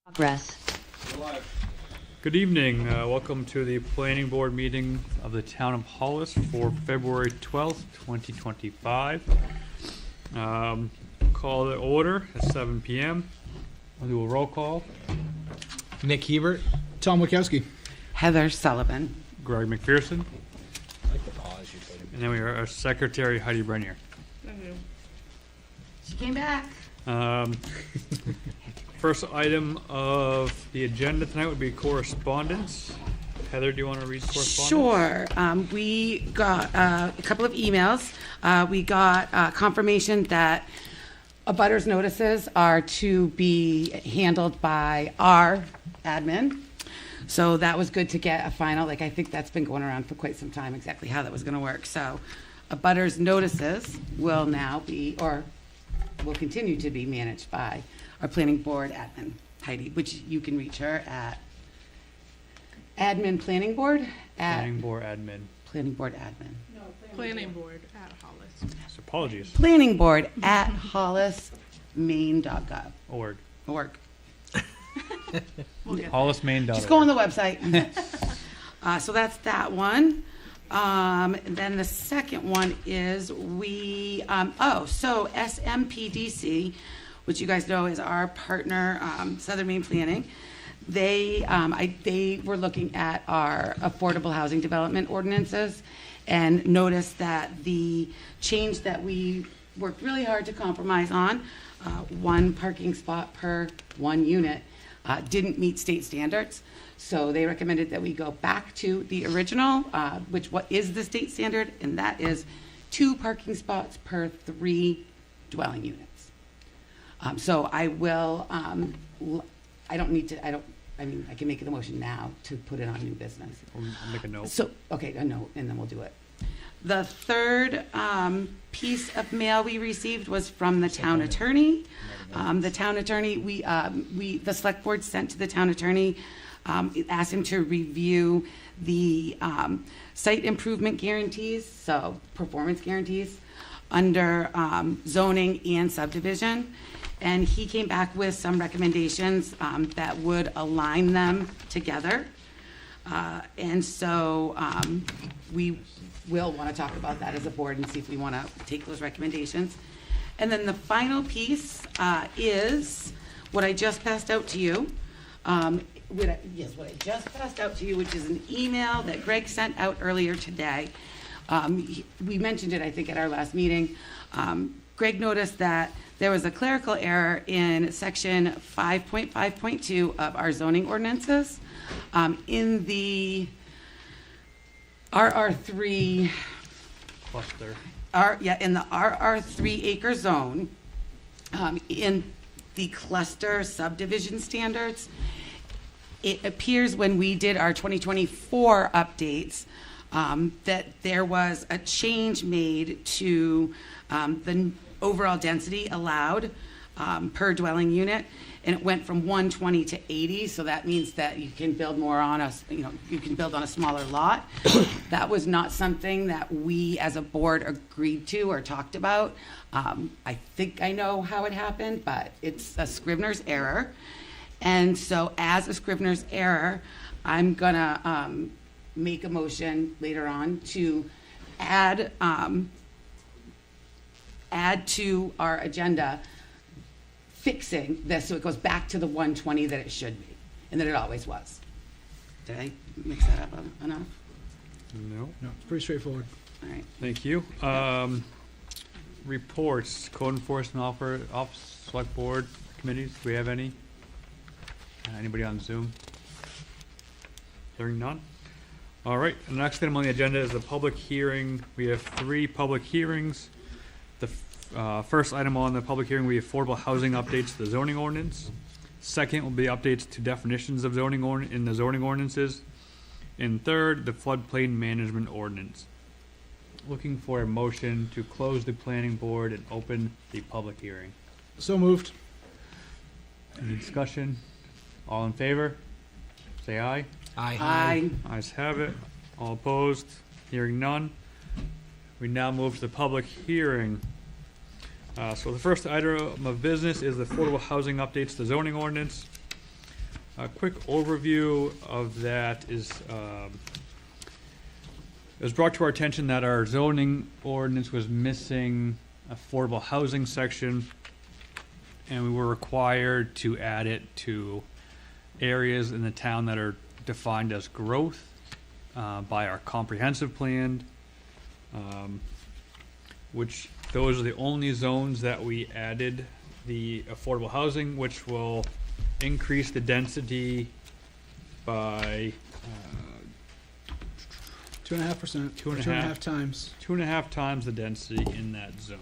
Progress. Good evening. Welcome to the Planning Board meeting of the Town of Hollis for February 12th, 2025. Call to order at 7 p.m. We'll do a roll call. Nick Hebert. Tom Wachowski. Heather Sullivan. Greg McPherson. I like the pause you put in. And then we are our Secretary, Heidi Brenier. She came back. First item of the agenda tonight would be correspondence. Heather, do you want to read correspondence? Sure. We got a couple of emails. We got confirmation that abutters notices are to be handled by our admin. So that was good to get a final, I think that's been going around for quite some time, exactly how that was going to work. So abutters notices will now be, or will continue to be managed by our planning board admin, Heidi, which you can reach her at admin planning board at Planning Board admin. planning board admin. Planning board at Hollis. So apologies. Planning board at hollismaine.gov. Org. HollisMaine.org. Just go on the website. So that's that one. And then the second one is so SMPDC, which you guys know is our partner, Southern Maine Planning. They were looking at our affordable housing development ordinances and noticed that the change that we worked really hard to compromise on, one parking spot per one unit, didn't meet state standards. So they recommended that we go back to the original, which what is the state standard, and that is 2 parking spots per 3 dwelling units. So I will, I can make the motion now to put it on new business. I'll make a note. So, okay, a note, and then we'll do it. The third piece of mail we received was from the town attorney. The town attorney, the select board sent to the town attorney, asked him to review the site improvement guarantees, so performance guarantees, under zoning and subdivision. And he came back with some recommendations that would align them together. And so we will want to talk about that as a board and see if we want to take those recommendations. And then the final piece is what I just passed out to you. What I just passed out to you, which is an email that Greg sent out earlier today. We mentioned it, I think, at our last meeting. Greg noticed that there was a clerical error in section 5.5.2 of our zoning ordinances. In the RR3 Cluster. in the RR3 acre zone, in the cluster subdivision standards, it appears when we did our 2024 updates that there was a change made to the overall density allowed per dwelling unit, and it went from 120 to 80. So that means that you can build more on you can build on a smaller lot. That was not something that we as a board agreed to or talked about. I think I know how it happened, but it's a Scrivener's error. And so as a Scrivener's error, I'm gonna make a motion later on to add to our agenda fixing this so it goes back to the 120 that it should be and that it always was. Did I mix that up enough? No. No, it's pretty straightforward. All right. Thank you. Reports, code enforcement office, select board committees. Do we have any? Anybody on Zoom? Hearing none. All right. The next item on the agenda is the public hearing. We have 3 public hearings. The first item on the public hearing will be affordable housing updates to the zoning ordinance. Second will be updates to definitions of zoning in the zoning ordinances. And third, the floodplain management ordinance. Looking for a motion to close the planning board and open the public hearing. So moved. Any discussion? All in favor? Say aye. Aye. Ayes have it. All opposed? Hearing none. We now move to the public hearing. So the first item of business is the affordable housing updates to zoning ordinance. A quick overview of that is, it was brought to our attention that our zoning ordinance was missing affordable housing section, and we were required to add it to areas in the town that are defined as growth by our comprehensive plan, which those are the only zones that we added the affordable housing, which will increase the density by 2.5%. 2.5. times. 2.5 times the density in that zone.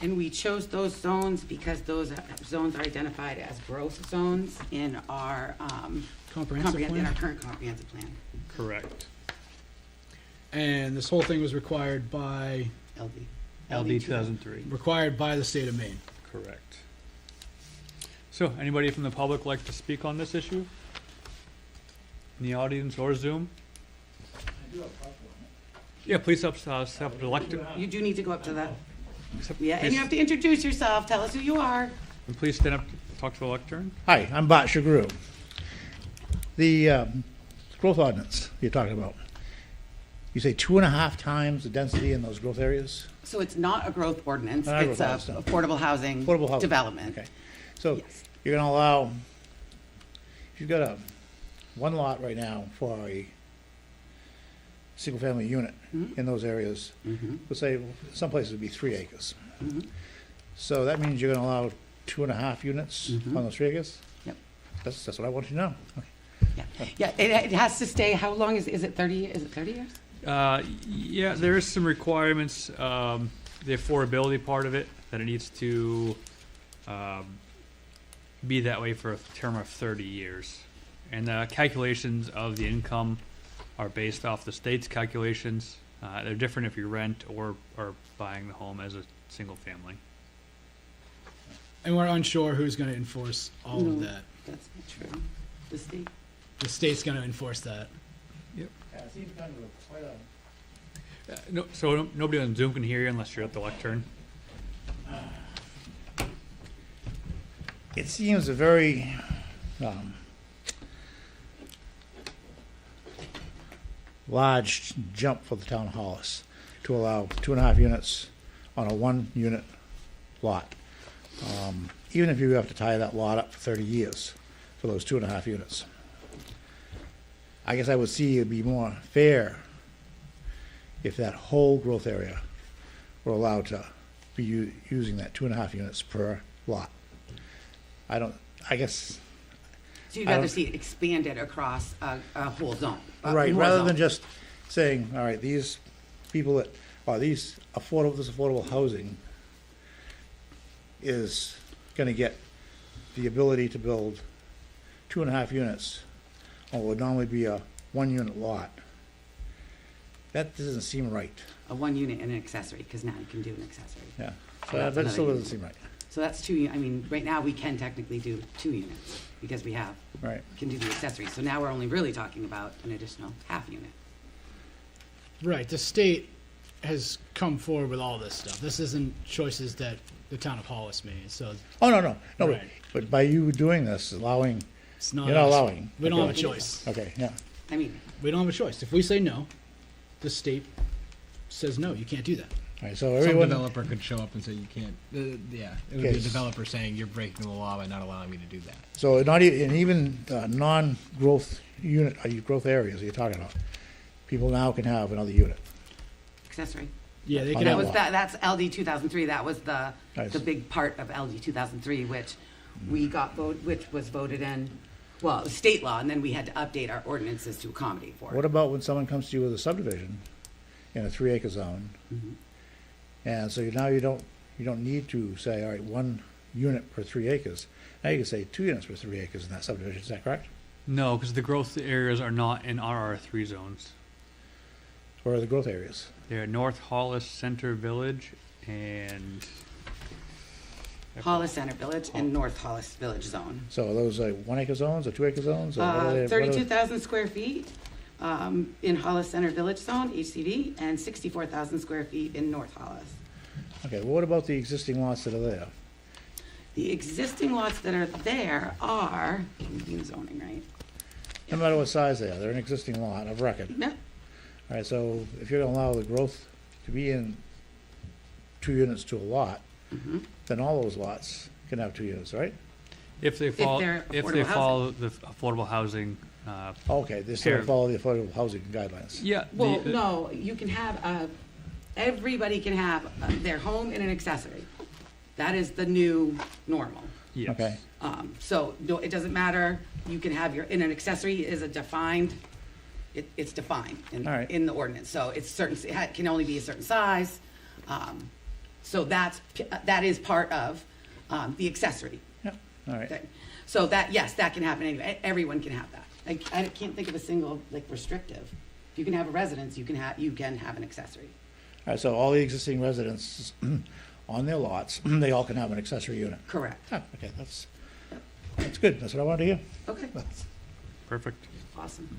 And we chose those zones because those zones are identified as growth zones in our, Comprehensive in our plan. current comprehensive plan, Correct. And this whole thing was required by LD. LD 2003. the state of Maine. Correct. So, anybody from the public like to speak on this issue? In the audience or Zoom? Yeah, please step to the lectern. You do need to go up to the, Step- yeah, and please- you have to introduce yourself, tell us who you are. And please stand up, talk to the lectern. Hi, I'm Bart Shagru. The growth ordinance you're talking about, you say 2.5 times the density in those growth areas? So it's not a growth ordinance, Not a it's growth a ordinance, no. affordable housing Affordable housing. development. Okay. So Yes. you're gonna allow, if you've got one lot right now for a single-family unit in those areas, let's say some places would be 3 acres. So that means you're gonna allow 2.5 units on those 3 acres? Yep. That's what I wanted to know. Okay. Yeah, it has to stay, how long is it 30, is it 30 years? Yeah, there is some requirements, the affordability part of it, that it needs to be that way for a term of 30 years. And the calculations of the income are based off the state's calculations. They're different if you rent or are buying the home as a single family. And we're unsure who's going to enforce all of No. that. That's not true. The state, The state's going to enforce that. Yeah, it seems kind of quite a So nobody on Zoom can hear you unless you're at the lectern. it seems a very large jump for the town of Hollis to allow 2.5 units on a 1-unit lot. Even if you have to tie that lot up for 30 years for those 2.5 units. I guess I would see it'd be more fair if that whole growth area were allowed to be using that 2.5 units per lot. I guess, so you'd I rather don't- see it expanded across a whole zone? right, more rather than zones. just saying, all right, these people that, or this affordable housing is gonna get the ability to build 2.5 units on what would normally be a 1-unit lot. That doesn't seem right, A 1 unit and an accessory, because now you can do an accessory. yeah. So So that's that still another doesn't seem right, So that's 2, I mean, right now, we can technically do 2 units, because we right. can do the accessory. So now we're only really talking about an additional half unit. Right. The state has come forward with all this stuff. This isn't choices that the town of Hollis made. So Oh, no, Right. but by you doing this, allowing, it's not. you're not us. allowing. We don't have a Okay. choice. Okay, yeah, I mean, We don't have a choice. If we say no, the state says no. You can't do that. all right, so Some everyone, developer could show up and say you can't. Yeah, it would be Okay. a developer saying you're breaking the law by not allowing me to do that. so not even, and even non-growth unit, growth areas you're talking about, people now can have another unit. accessory. Yeah, they On can that have. That was, lot. that's LD 2003, that was the Nice. big part of LD 2003, which which was voted in, well, it was state law, and then we had to update our ordinances to accommodate for What it. about when someone comes to you with a subdivision in a 3-acre zone? And so now you don't need to say, all right, 1 unit per 3 acres. Now you can say 2 units per 3 acres in that subdivision, is that correct? No, because the growth areas are not in RR3 zones. Where are the growth areas? They're North Hollis Center Village and Hollis Center Village and North Hollis Village Zone. So are those 1-acre zones or 2-acre zones? Or what are they- what are they- 32,000 square feet in Hollis Center Village Zone, HCV, and 64,000 square feet in North Hollis. Okay, well, what about the existing lots that are there? The existing lots that are there are, in zoning, right? No matter what size they are, they're an existing lot of record. No, All right, so if you're gonna allow the growth to be in 2 units to a lot, then all those lots can have 2 units, right? If they follow, they're if affordable they housing. follow the affordable housing, Okay, they still Here. follow the affordable housing guidelines. yeah. well, no, you can have, everybody can have their home and an accessory. That is the new normal. Yes. Okay, So, no, it doesn't matter, you can have in an accessory is a defined, it's defined All right. in the ordinance, so it's certain, it can only be a certain size. So that is part of, the accessory yeah, all right. thing. So that, yes, that can happen anyway, everyone can have that. I can't think of a single, like, restrictive. If you can have a residence, you can have an accessory. All right, so all the existing residents on their lots, they all can have an accessory unit. Correct. Ah, okay, that's good, that's what I wanted to hear. Okay, Perfect. awesome.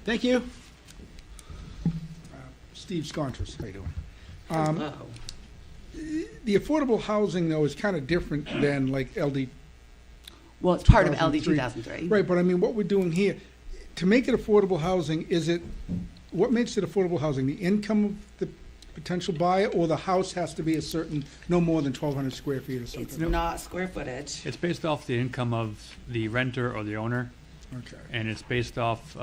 Thank you. Steve Scontris, how you doing? Hello. The affordable housing, though, is kind of different than like LD. Well, it's part of LD 2003. 2003. Right, but I mean, what we're doing here, to make it affordable housing, what makes it affordable housing? The income of the potential buyer, or the house has to be a certain, no more than 1,200 square feet or It's something? not square footage. It's based off the income of the renter or the owner, Okay, and it's based off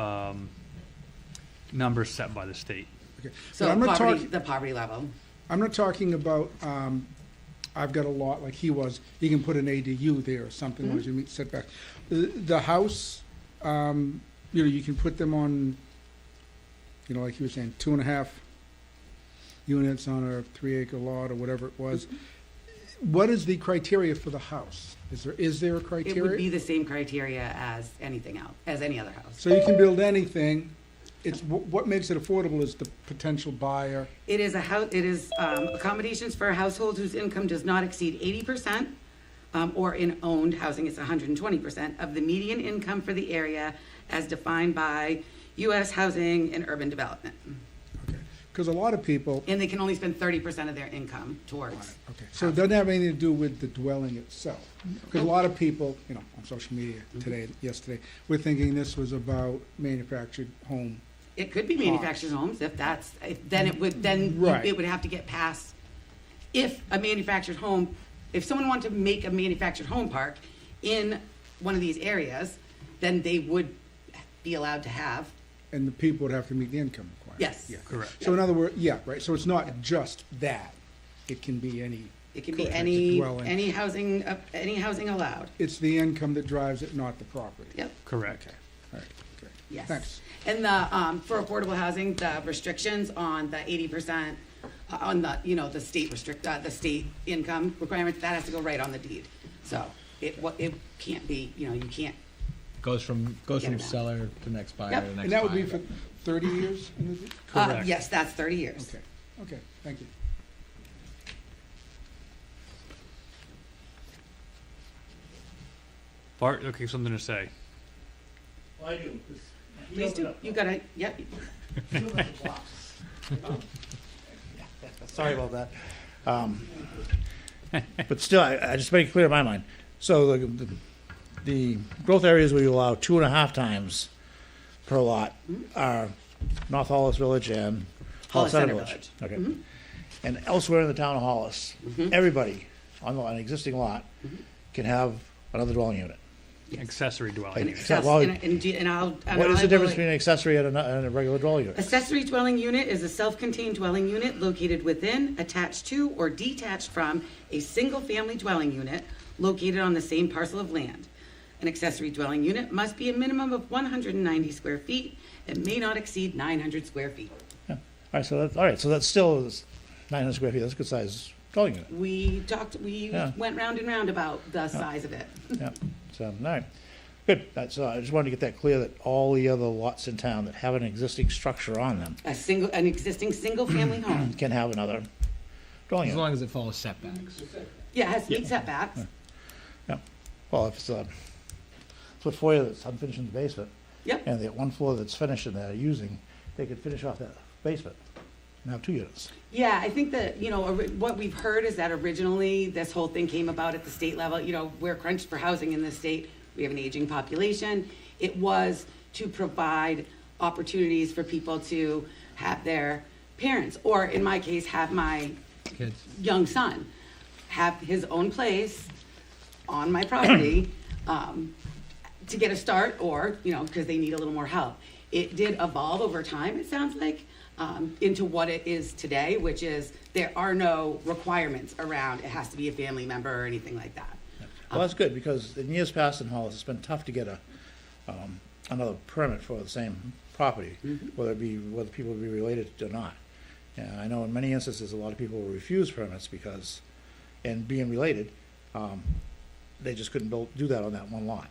numbers set by the state. okay. So But I'm not poverty, talking, the poverty level. I'm not talking about, I've got a lot like he was, you can put an ADU there or something, as you meet setback. The house, you can put them on, like you were saying, 2.5 units on a 3-acre lot or whatever it was. What is the criteria for the house? Is there a It would criteria? be the same criteria as anything else, as any other house. So you can build anything, it's, what makes it affordable is the potential buyer. It is accommodations for a household whose income does not exceed 80%, or in owned housing, it's 120% of the median income for the area as defined by U.S. Housing and Urban Development. Because a lot of people, And they can only spend 30% of their income towards. okay, so it doesn't have anything to do with the dwelling itself. Because a lot of people, on social media today, yesterday, were thinking this was about manufactured home. It could be manufactured homes then it would, Right. it would have to get passed. If a manufactured home, if someone wanted to make a manufactured home park in one of these areas, then they would be allowed to have, And the people would have to meet the income requirement. yes. Yeah. Correct. So in other words, yeah, right, so it's not just that, it can be any, It can be Correct. any Dwelling. housing allowed. it's the income that drives it, not the property. Yep, Correct. All right, great. yes. Thanks. And for affordable housing, the restrictions on the 80%, on the state income requirement, that has to go right on the deed. So it can't be, you can't, Goes from Get it out. seller to next buyer Yep. to next And that would be buyer. for 30 years? Correct. yes, that's 30 years. Okay, thank you. Bart, okay, something to say. Well, I do. Please do, you gotta, yep. Sorry about that. But still, I just make it clear in my mind. So the growth areas where you allow 2.5 times per lot are North Hollis Village and Hollis Center Village. Okay. And elsewhere in the town of Hollis, everybody on an existing lot can have another dwelling unit. Accessory dwelling. An unit. access- well, What What is the difference between an accessory and a regular dwelling unit? Accessory dwelling unit is a self-contained dwelling unit located within, attached to, or detached from a single-family dwelling unit located on the same parcel of land. An accessory dwelling unit must be a minimum of 190 square feet and may not exceed 900 square feet. All right, so that's still 900 square feet. That's a good size dwelling unit. We Yeah. went round and round about the size of it. Yeah, so, all right, good. That's, I just wanted to get that clear, that all the other lots in town that have an existing structure on them An existing single-family home. can have another dwelling As unit. long as it follows setbacks. Yeah, it has to meet setbacks. Yeah, well, if it's a split foyer that's unfinished in the basement, Yep. and they got one floor that's finished and they're using, they could finish off that basement and have 2 units. Yeah, I think that, what we've heard is that originally this whole thing came about at the state level. We're crunched for housing in this state. We have an aging population. It was to provide opportunities for people to have their parents, or in my case, have my Kids. young son have his own place on my property to get a start, or, because they need a little more help. It did evolve over time, it sounds like, into what it is today, which is there are no requirements around it has to be a family member or anything like that. Well, that's good, because in years past in Hollis, it's been tough to get another permit for the same property, whether people be related or not. And I know in many instances, a lot of people will refuse permits because, and being related, they just couldn't do that on that one lot.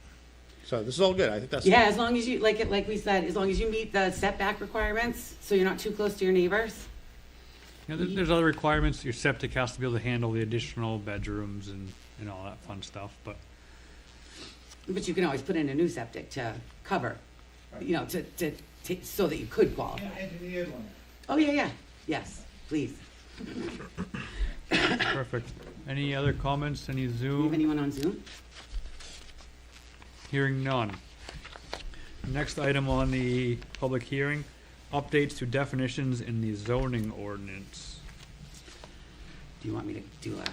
So this is all good. I think that's. Yeah, as long as you, like we said, as long as you meet the setback requirements, so you're not too close to your neighbors. There's other requirements. Your septic has to be able to handle the additional bedrooms and all that fun stuff, but. But you can always put in a new septic to cover, so that you could qualify. Oh, yeah, yes, please. Perfect. Any other comments? Any Do you have Zoom? anyone on Zoom? Hearing none. Next item on the public hearing, updates to definitions in the zoning ordinance. Do you want me to do a?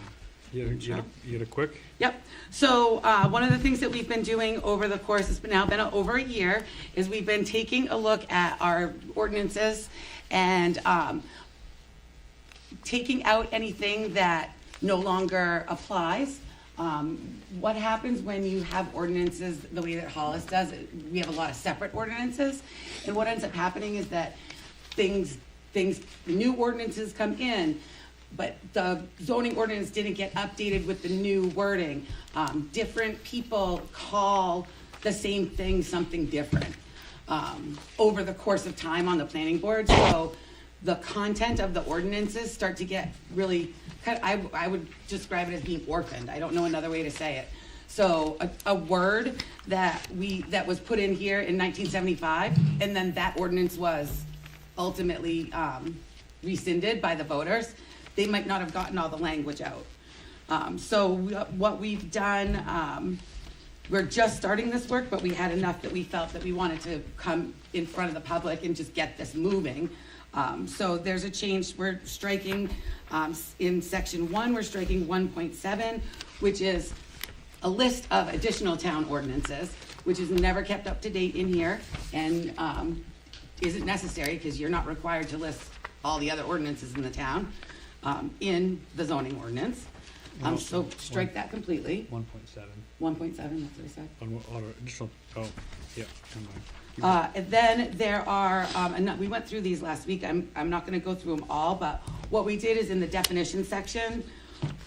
You get a quick? Yep. So one of the things that we've been doing over the course, it's now been over a year, is we've been taking a look at our ordinances and taking out anything that no longer applies. What happens when you have ordinances the way that Hollis does? We have a lot of separate ordinances, and what ends up happening is that new ordinances come in, but the zoning ordinance didn't get updated with the new wording. Different people call the same thing something different over the course of time on the planning board. So the content of the ordinances start to get really, I would describe it as being orphaned. I don't know another way to say it. So a word that was put in here in 1975, and then that ordinance was ultimately rescinded by the voters. They might not have gotten all the language out. What we've done, we're just starting this work, but we had enough that we felt that we wanted to come in front of the public and just get this moving. So there's a change. We're striking, in section 1, we're striking 1.7, which is a list of additional town ordinances, which is never kept up to date in here and isn't necessary because you're not required to list all the other ordinances in the town. In the zoning ordinance. So strike that completely. 1.7. 1.7, that's what I said. Additional, yeah, never mind. And then there are, and we went through these last week. I'm not gonna go through them all, but what we did is in the definition section,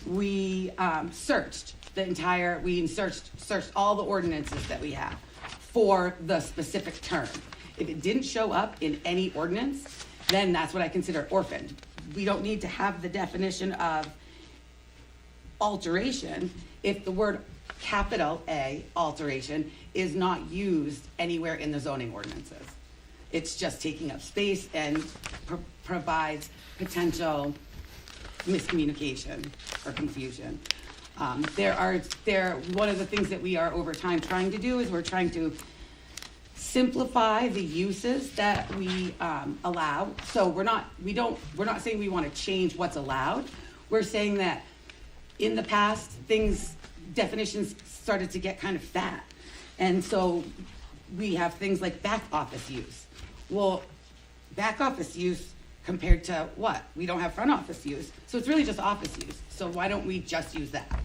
we searched all the ordinances that we have for the specific term. If it didn't show up in any ordinance, then that's what I consider orphaned. We don't need to have the definition of alteration if the word capital A, alteration, is not used anywhere in the zoning ordinances. It's just taking up space and provides potential miscommunication or confusion. One of the things that we are over time trying to do is we're trying to simplify the uses that we allow. So we're not saying we want to change what's allowed. We're saying that in the past, definitions started to get kind of fat. And so we have things like back office use. Well, back office use compared to what? We don't have front office use. So it's really just office use. So why don't we just use that?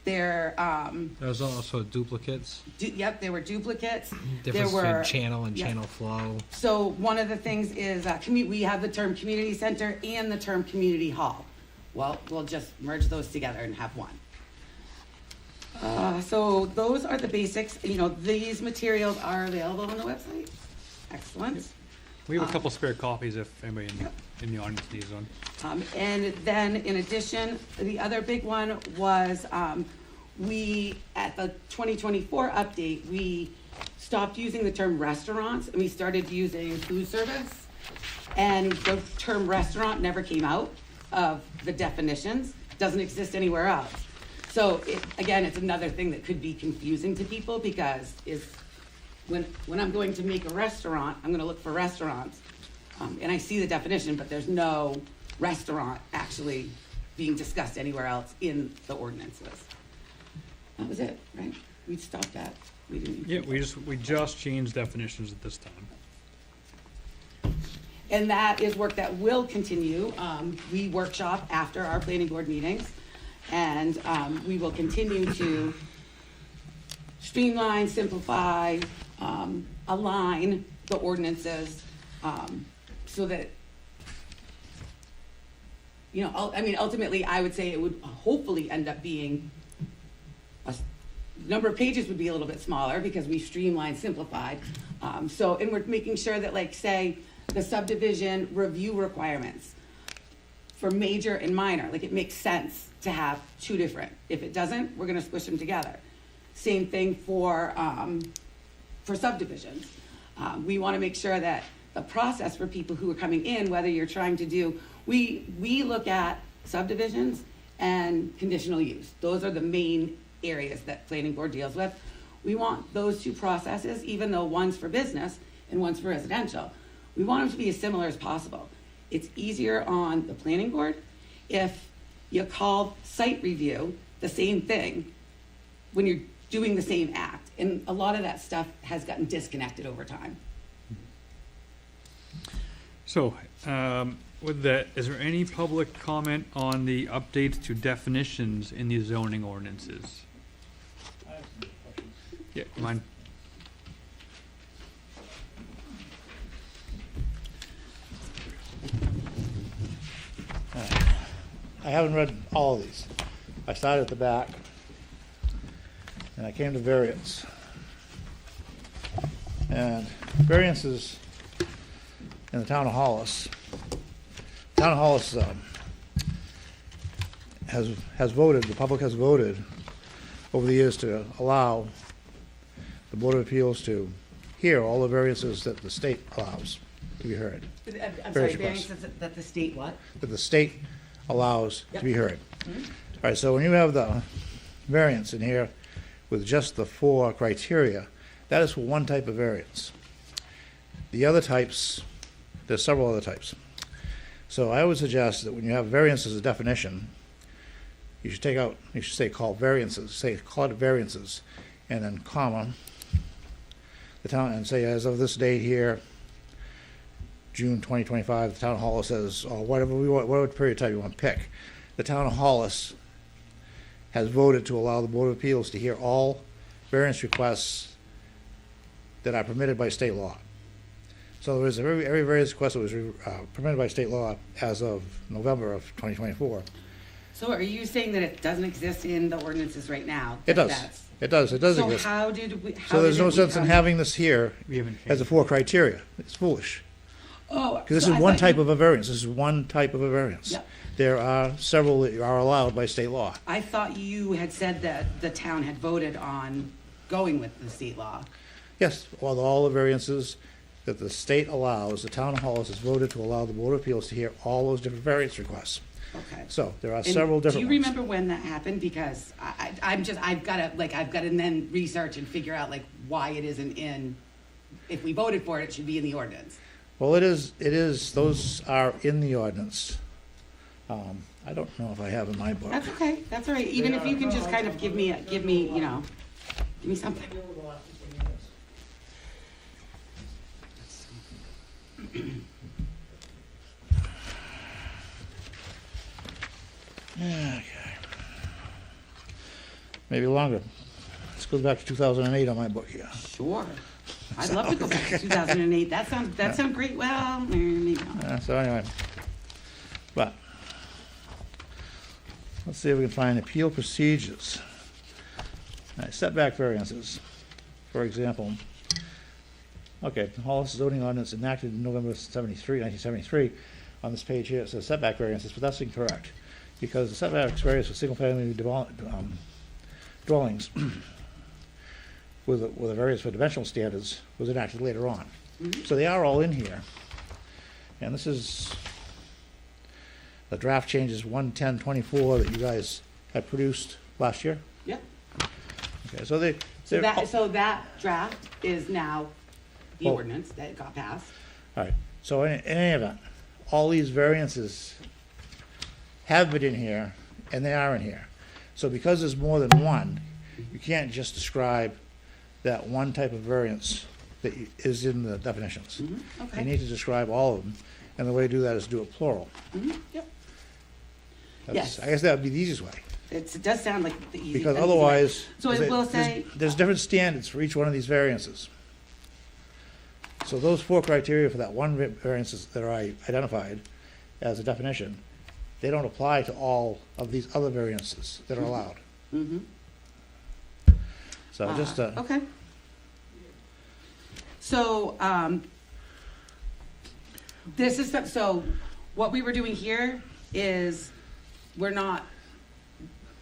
There's also duplicates. Yep, there were duplicates. Difference between channel and channel flow. So one of the things is we have the term community center and the term community hall. Well, we'll just merge those together and have one. So those are the basics. These materials are available on the website. Excellent. We have a couple spare copies if anybody in the audience needs one. And then in addition, the other big one was at the 2024 update, we stopped using the term restaurants and we started using food service. And the term restaurant never came out of the definitions, doesn't exist anywhere else. So again, it's another thing that could be confusing to people because when I'm going to make a restaurant, I'm gonna look for restaurants. And I see the definition, but there's no restaurant actually being discussed anywhere else in the ordinances. That was it, right? We stopped at, we didn't. Yeah, we just changed definitions at this time. And that is work that will continue. We workshop after our planning board meetings, and we will continue to streamline, simplify, align the ordinances, so that, you know, I mean, ultimately, I would say it would hopefully end up being number of pages would be a little bit smaller because we streamlined, simplified. And we're making sure that, like, say, the subdivision review requirements for major and minor, like, it makes sense to have two different. If it doesn't, we're gonna squish them together. Same thing for subdivisions. We wanna make sure that the process for people who are coming in, whether you're trying to do, we look at subdivisions and conditional use. Those are the main areas that planning board deals with. We want those two processes, even though one's for business and one's for residential, we want them to be as similar as possible. It's easier on the planning board if you call site review the same thing when you're doing the same act. And a lot of that stuff has gotten disconnected over time. So, with that, is there any public comment on the updates to definitions in the zoning ordinances? Yeah, mine. I haven't read all of these. I started at the back, and I came to variance. And variances in the town of Hollis. Town of Hollis has voted, the public has voted over the years to allow the Board of Appeals to hear all the variances that the state allows to be heard. I'm sorry, Variance variances that the state what? That the state allows to be heard. Mhm. All right, so when you have the variance in here with just the 4 criteria, that is for one type of variance. The other types, there's several other types. So I would suggest that when you have variance as a definition, you should say call it variances, and then comma, the town, and say as of this date here, June 2025, the town of Hollis says, or whatever we want, whatever period of time you want to pick. The town of Hollis has voted to allow the Board of Appeals to hear all variance requests that are permitted by state law. So there was every variance request that was permitted by state law as of November of 2024. So are you saying that it doesn't exist in the ordinances right now? It does. It does So exist. how did we? So there's no sense in having this here We haven't as the 4 criteria. It's foolish. Oh, Because this so is I one thought type you- of a variance. This is one type of a variance. Yep. There are several that are allowed by state law. I thought you had said that the town had voted on going with the state law. Yes, all the variances that the state allows, the town of Hollis has voted to allow the Board of Appeals to hear all those different variance requests. Okay. So there are And several different Do you ones. remember when that happened? Because I've got to then research and figure out like why it isn't in, if we voted for it, it should be in the ordinance. Well, it is, those are in the ordinance. I don't know if I have in my book. That's okay, that's all right. Even if you can just kind of give me, give me something. Okay. Maybe longer. This goes back to 2008 on my book here. Sure. I'd love to go back to 2008. That sounds great. Well, maybe not. So anyway, but let's see if we can find appeal procedures. All right, setback variances, for example. Okay, the Hollis zoning ordinance enacted in November 1973. On this page here, it says setback variances, but that's incorrect. Because the setback variance for single-family dwellings with a variance for dimensional standards was enacted later on. Mhm. So they are all in here. And this is the draft changes 11024 that you guys had produced last year. Yep. Okay, so they, So they're, so that draft is now the Oh. ordinance that got passed. all right, so in any event, all these variances have been in here, and they are in here. So because there's more than one, you can't just describe that one type of variance that is in the definitions. You Okay. need to describe all of them, and the way to do that is do it plural. Yep. That's- Yes. I guess that would be the easiest way, It does sound like the easy. because an easy way. otherwise. So it will say, There's different standards for each one of these variances. So those four criteria for that one variances that are identified as a definition, they don't apply to all of these other variances that are allowed. So just, okay. So, this is, so what we were doing here is, we're not,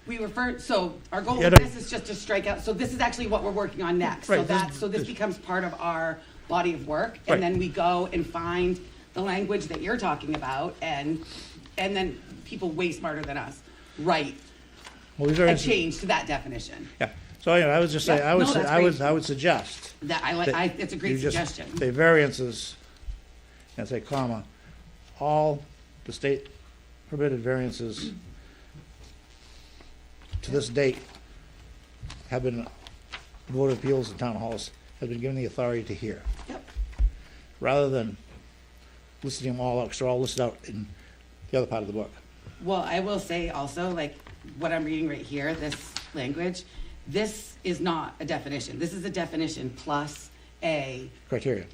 we refer, so our goal Yeah, with no. this is just to strike out, so this is actually what we're working on next. So Right, this becomes part of our body of work, Right. and then we go and find the language that you're talking about, and then people way smarter than us write well, these a variances, change to that definition. yeah. So anyway, I was just saying, Yeah, I would, no, say- that's I would, great. I would suggest. That I like, that it's a you great just suggestion. say variances, and say comma, all the state permitted variances to this date have been, Board of Appeals and Town Halls have been given the authority to hear. Yep. Rather than listing them all out, because they're all listed out in the other part of the book. Well, I will say also, like, what I'm reading right here, this language, this is not a definition. This is a definition plus a, Criteria.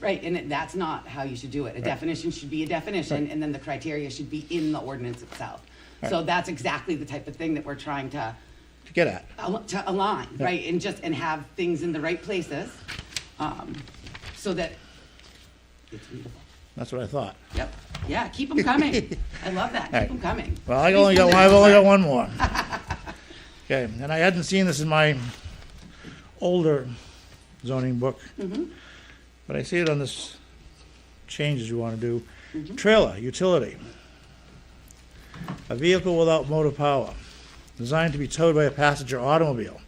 right, and that's not how you should do it. A definition should be a definition, and then the criteria should be in the ordinance itself. So that's exactly the type of thing that we're trying to To get at. align, right? And have things in the right places, so that it's readable. That's what I thought. Yep, yeah, keep them coming. I love that, keep Right. them coming. Well, I've only got one more. Okay, and I hadn't seen this in my older zoning book, but I see it on this changes you want to do. Trailer, utility. A vehicle without motive power, designed to be towed by a passenger automobile,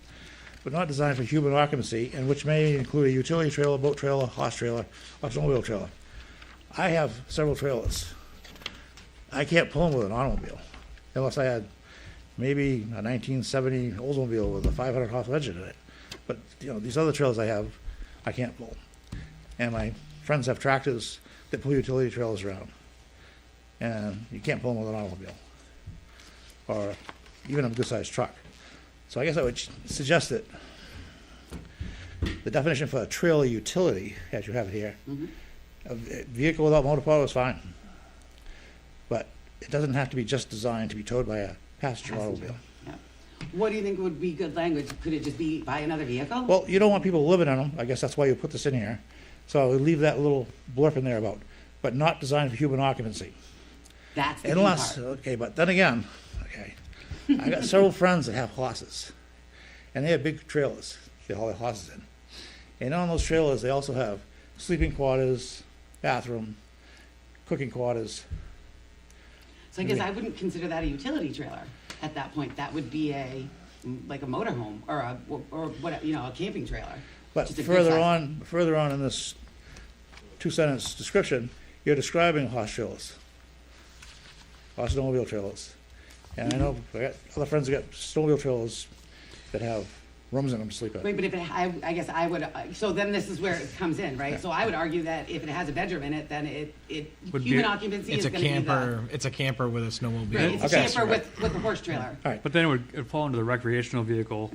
but not designed for human occupancy, and which may include a utility trailer, boat trailer, horse trailer, automobile trailer. I have several trailers. I can't pull them with an automobile unless I had maybe a 1970 Oldsmobile with a 500 horse engine in it. But, you know, these other trailers I have, I can't pull. And my friends have tractors that pull utility trailers around. And you can't pull them with an automobile. Or even a good-sized truck. So I guess I would suggest that the definition for a trailer utility, as you have it here, a vehicle without motor power is fine. But it doesn't have to be just designed to be towed by a passenger automobile. Yeah. What do you think would be good language? Could it just be by another vehicle? Well, you don't want people living in them. I guess that's why you put this in here. So I would leave that little blurb in there about, but not designed for human occupancy. That's the key Unless, part. okay, but then again, okay, I got several friends that have horses, and they have big trailers, they haul their horses in. And on those trailers, they also have sleeping quarters, bathroom, cooking quarters. So I guess I wouldn't consider that a utility trailer at that point. That would be like a motorhome or what, a camping trailer. But Just a good further on in this two-sentence description, you're describing horse trailers, horse snowmobile trailers. And I know, I got other friends that got snowmobile trailers that have rooms in them to sleep in. Wait, but if I guess I would, so then this is where it comes in, right? So I would argue that if it has a bedroom in it, then Would be- human occupancy It's is a gonna be the. camper. It's a camper with a snowmobile. Right, it's a Okay. camper with a horse trailer. But then it'd fall into the recreational vehicle,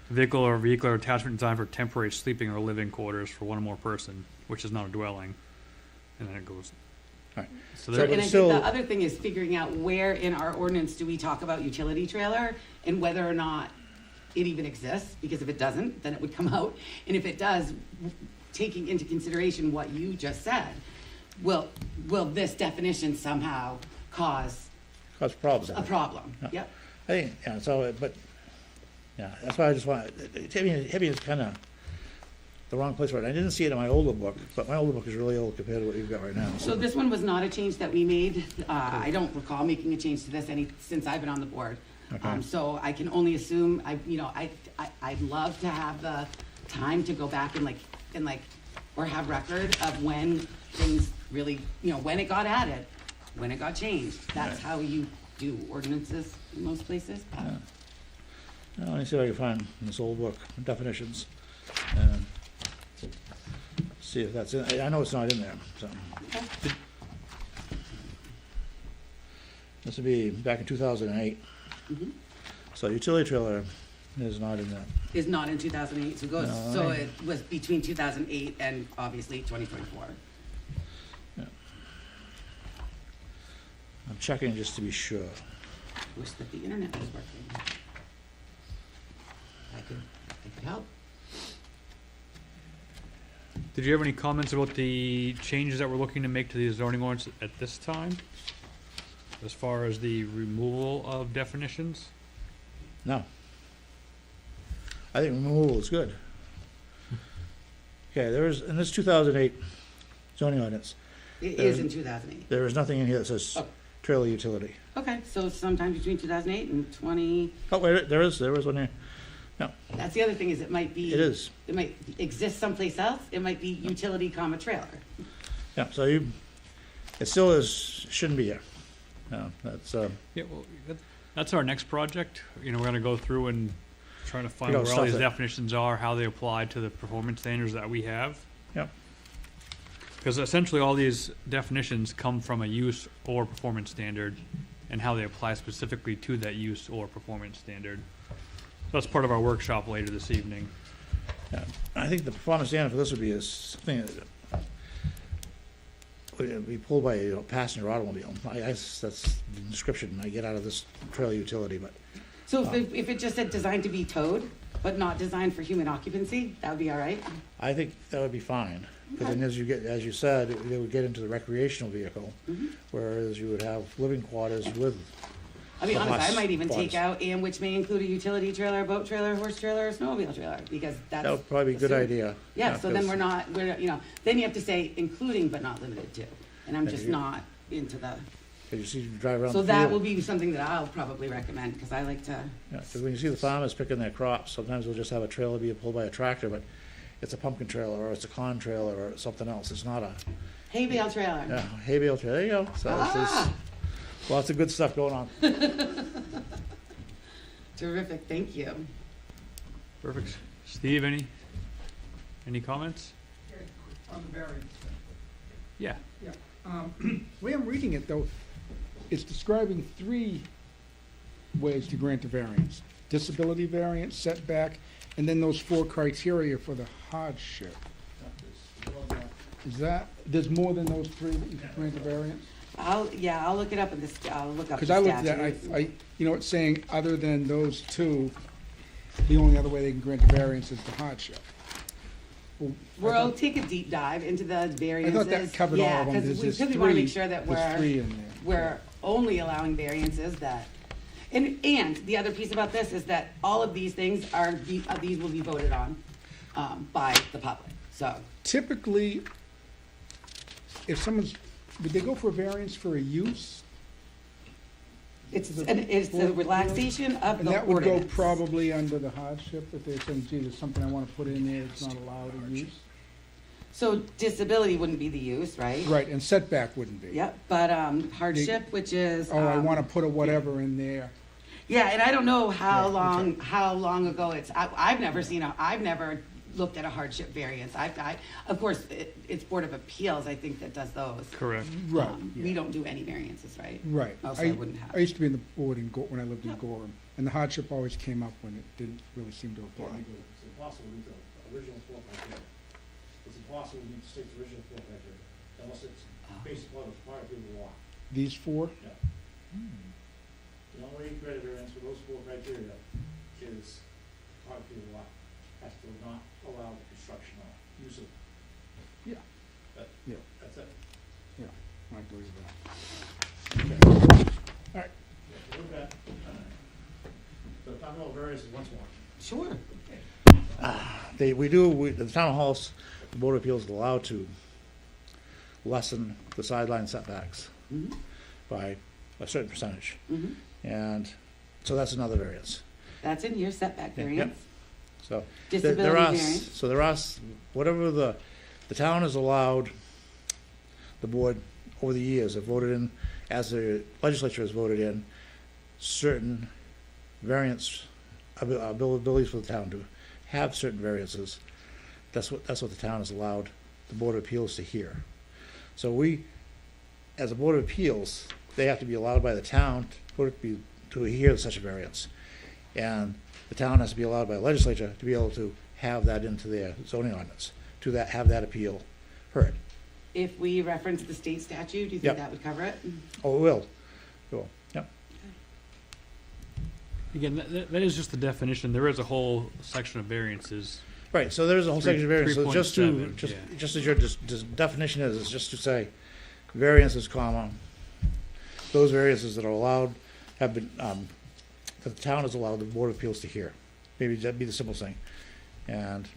vehicle or vehicular attachment designed for temporary sleeping or living quarters for one or more person, which is not a dwelling. And then it goes. Right. So So there, but And I still- think the other thing is figuring out where in our ordinance do we talk about utility trailer and whether or not it even exists, because if it doesn't, then it would come out. And if it does, taking into consideration what you just said, will this definition somehow cause Cause problems. a problem? Yeah. Yep. I think, yeah, so, but, yeah, that's why I just want, Timmy is kind of the wrong place for it. I didn't see it in my older book, but my older book is really old compared to what you've got right now. So this one was not a change that we made. I don't recall making a change to this since I've been on the board. Okay. So I can only assume, I'd love to have the time to go back and or have record of when things really, when it got added, when it got changed. That's how you do ordinances in most places. But Let me see if I can find in this old book, definitions, and see if that's in, I know it's not in there, so. This would be back in 2008. Mhm. So utility trailer is not in there. Is not in 2008, so No, so I- it was between 2008 and obviously 2024. I'm checking just to be sure. Wish that the internet was working. I could help. Did you have any comments about the changes that we're looking to make to the zoning ordinance at this time? As far as the removal of definitions? No. I think removal is good. Okay, there is, in this 2008 zoning ordinance, It is in 2008. there is nothing in here that says Oh. trailer utility. Okay, so sometime between 2008 and 20, Oh, wait, there is one here. that's the other thing is it might be. It is. It might exist someplace else. It might be utility comma trailer. Yeah, so it still is, shouldn't be here. No, that's, Yeah, well, that's our next project. We're gonna go through and try to find Figure out where all these stuff that- definitions are, how they apply to the performance standards that we have. Yep. Because essentially all these definitions come from a use or performance standard and how they apply specifically to that use or performance standard. So that's part of our workshop later this evening. yeah. I think the performance standard for this would be something that would be pulled by a passenger automobile. That's the description I get out of this trailer utility, but So if it just said designed to be towed, but not designed for human occupancy, that would be all right? I think that would be fine. Because then as you said, they would get into the recreational vehicle, Mhm. whereas you would have living quarters with, I'll be The honest, I bus might even take bus. out and which may include a utility trailer, boat trailer, horse trailer, or snowmobile trailer, because that's. that would probably be a good assumed. idea. Yeah, so then 'cause- then you have to say including but not limited to, and I'm Yeah, just you- not into the, 'cause you see, you drive around so the that field. will be something that I'll probably recommend, because I like to, Yeah, because when you see the farmers picking their crops, sometimes they'll just have a trailer being pulled by a tractor, but it's a pumpkin trailer, or it's a corn trailer, or something else. It's not a, hay bale trailer. yeah, hay bale trailer. There you go. So Ah, lots of good stuff going on. terrific, thank you. Perfect. Steve, any comments? On the variance. Yeah. The way I'm reading it, though, it's describing three ways to grant a variance. Disability variance, setback, and then those four criteria for the hardship. Is that, there's more than those three that you can grant a variance? I'll look it up in this, I'll look up the Because I looked at statute. that, it's saying, other than those two, the only other way they can grant a variance is the hardship. Well, I We'll thought- take a deep dive into the I variances. thought that covered all of them. Yeah, There's because just we want to three- make sure that there's three in there. we're only allowing variances that, and the other piece about this is that all of these things these will be voted on by the public, so. Typically, if someone's, would they go for a variance for a use? It's the relaxation of And the that would go ordinance. probably under the hardship, if they're saying, gee, there's something I want to put in there, it's not allowed in use? So disability wouldn't be the use, right? Right, and setback wouldn't be. Yep, but hardship, which is. Oh, I want to put a whatever in there. Yeah, and I don't know how Yeah, okay. long ago I've never looked at a hardship variance. Of course, it's Board of Appeals, I think, that does those. Correct. Right, We yeah. don't do any variances, right? Right. Else I wouldn't have. I used to be in the board when I lived in Yep. Gorham, and the hardship always came up when it didn't really seem to apply. It's impossible to meet the original floor criteria. It's impossible to meet the state's original floor criteria, unless it's based upon the part of the law. These four? The only way you create a variance for those four criteria is part of the law, has to not allow the construction or use of. Yeah. Yeah. That's it. I agree with that. Yeah, so look at, so talk about variances once more. Sure. the town of Hollis, the Board of Appeals is allowed to lessen the sideline setbacks Mhm. by a certain percentage. Mhm. And so that's another variance. That's in here, setback Yeah, variance, So disability there are, variance. so there are, whatever the town has allowed, the board over the years have voted in, as the legislature has voted in, certain variance, abilities for the town to have certain variances. That's what the town has allowed the Board of Appeals to hear. So we, as a Board of Appeals, they have to be allowed by the town to hear such a variance. And the town has to be allowed by the legislature to be able to have that into their zoning ordinance, have that appeal heard. If we reference the state statute, do you Yep. think that would cover it? Oh, it will. Cool. Yep. Again, that is just the definition. There is a whole section of variances. Right, so there's a whole section of variance, so just to, 3.7, just as your definition is just to say, variances, comma, those variances that are allowed have been, that the town has allowed the Board of Appeals to hear. Maybe that'd be the simple thing. And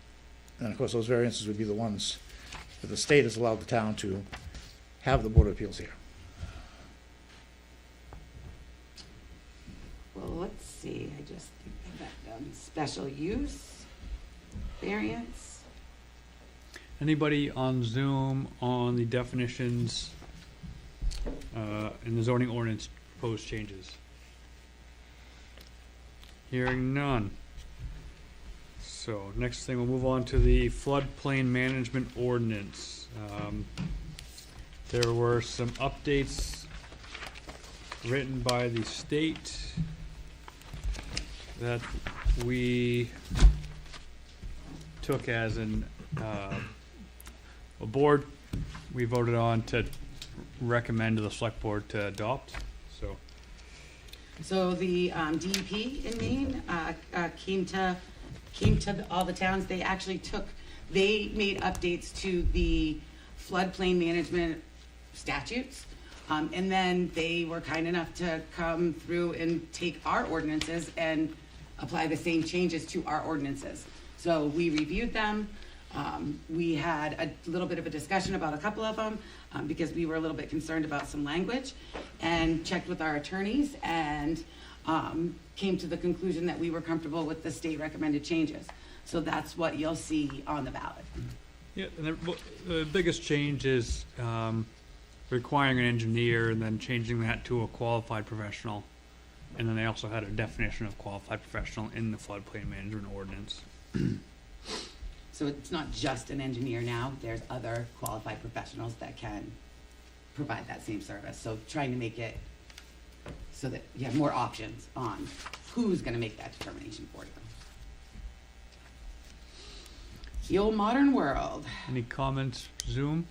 of course, those variances would be the ones that the state has allowed the town to have the Board of Appeals hear. Well, let's see, I just think I got down special use, variance. Anybody on Zoom on the definitions in the zoning ordinance proposed changes? Hearing none. So next thing, we'll move on to the floodplain management ordinance. There were some updates written by the state that we took as a board. We voted on to recommend to the select board to adopt, so. So the DEP in Maine came to all the towns. They actually they made updates to the floodplain management statutes. And then they were kind enough to come through and take our ordinances and apply the same changes to our ordinances. So we reviewed them. We had a little bit of a discussion about a couple of them because we were a little bit concerned about some language, and checked with our attorneys and came to the conclusion that we were comfortable with the state recommended changes. So that's what you'll see on the ballot. Yeah, and the biggest change is requiring an engineer and then changing that to a qualified professional. And then they also had a definition of qualified professional in the floodplain management ordinance. So it's not just an engineer now, there's other qualified professionals that can provide that same service. So trying to make it so that you have more options on who's gonna make that determination for you. The old modern world. Any comments, Zoom?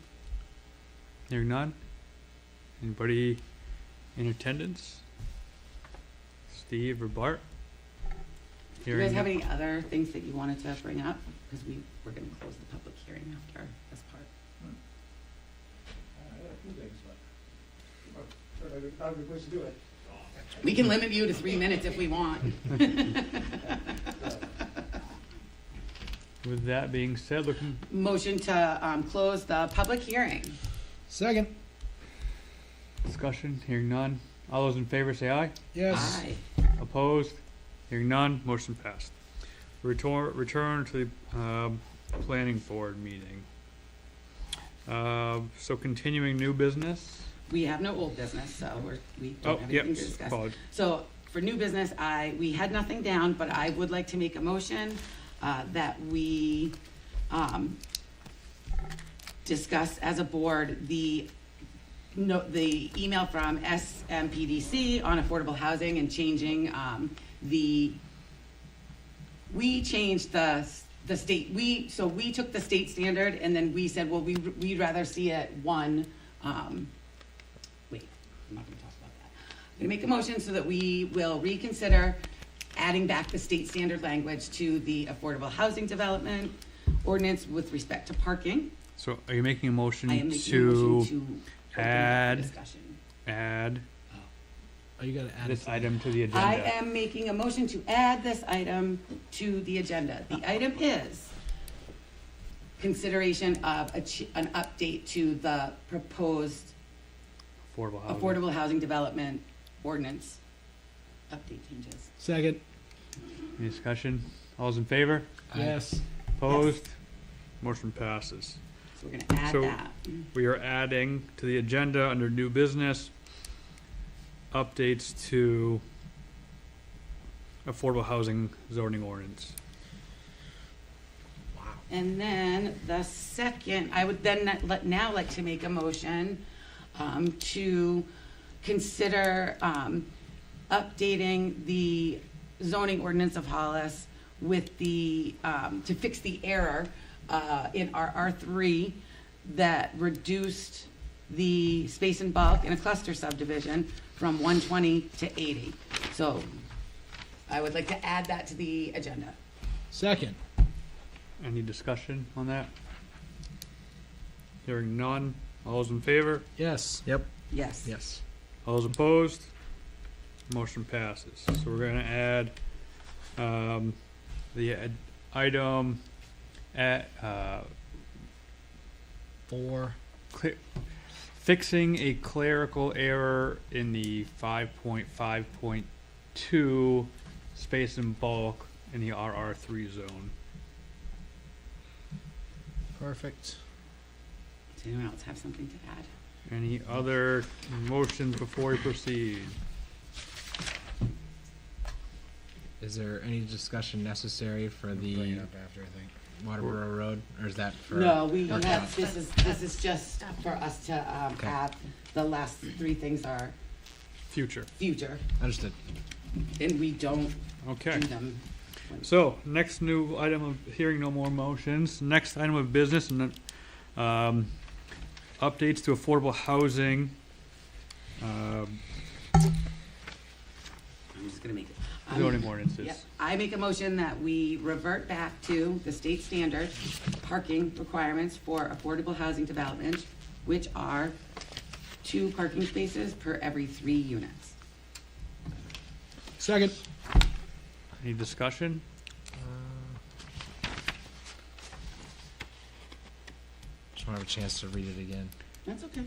Hearing none? Anybody in attendance? Steve or Bart? Do you guys have Hearing any other things that you wanted to bring up? Because we're gonna close the public hearing after this part. We can limit you to 3 minutes if we want. With that being said, looking, Motion to close the public hearing. Second. discussion, hearing none. All those in favor say aye. Yes. Aye. Opposed? Hearing none, motion passed. Return to the planning board meeting. So continuing new business. We have no old business, so we Oh, don't have yep, anything to discuss. apologies. So for new business, we had nothing down, but I would like to make a motion that we discuss as a board the email from SMPDC on affordable housing and changing we changed the state, we took the state standard and then we said, well, we'd rather see it one, wait, I'm not gonna talk about that. I'm gonna make a motion so that we will reconsider adding back the state standard language to the affordable housing development ordinance with respect to parking. So are you making a motion I am making a motion to open up add- the discussion. add Oh, you gotta add this it. item to the I agenda? am making a motion to add this item to the agenda. The item is consideration of an update to the proposed affordable housing development ordinance. Update changes. Second. Any discussion? All those in favor? Yes. Opposed? Motion passes. So we're gonna add So- that. We are adding to the agenda under new business, updates to affordable housing zoning ordinance. And then the second, I would then now like to make a motion to consider updating the zoning ordinance of Hollis with the, to fix the error in our R3 that reduced the space and bulk in a cluster subdivision from 120 to 80. So I would like to add that to the agenda. Second. Any discussion on that? Hearing none. All those in favor? Yes. Yep. Yes. Yes. All those opposed? Motion passes. So we're gonna add, the item at, 4. fixing a clerical error in the 5.5.2 space and bulk in the RR3 zone. Perfect. Does anyone else have something to add? Any other motions before we proceed? Is there any discussion necessary for Bring the it up after, I think. Waterboro Road, or is that for? No, we workshop? have, this is just for us to Okay. have, the last three things are Future. future, Understood. and we don't Okay. do them. So, next new item of, hearing no more motions, next item of business, and then, updates to affordable housing. I'm just gonna make it. Zoning ordinances. Yep. I make a motion that we revert back to the state standard parking requirements for affordable housing development, which are 2 parking spaces per every 3 units. Second. Any discussion? Just want to have a chance to read it again. That's okay.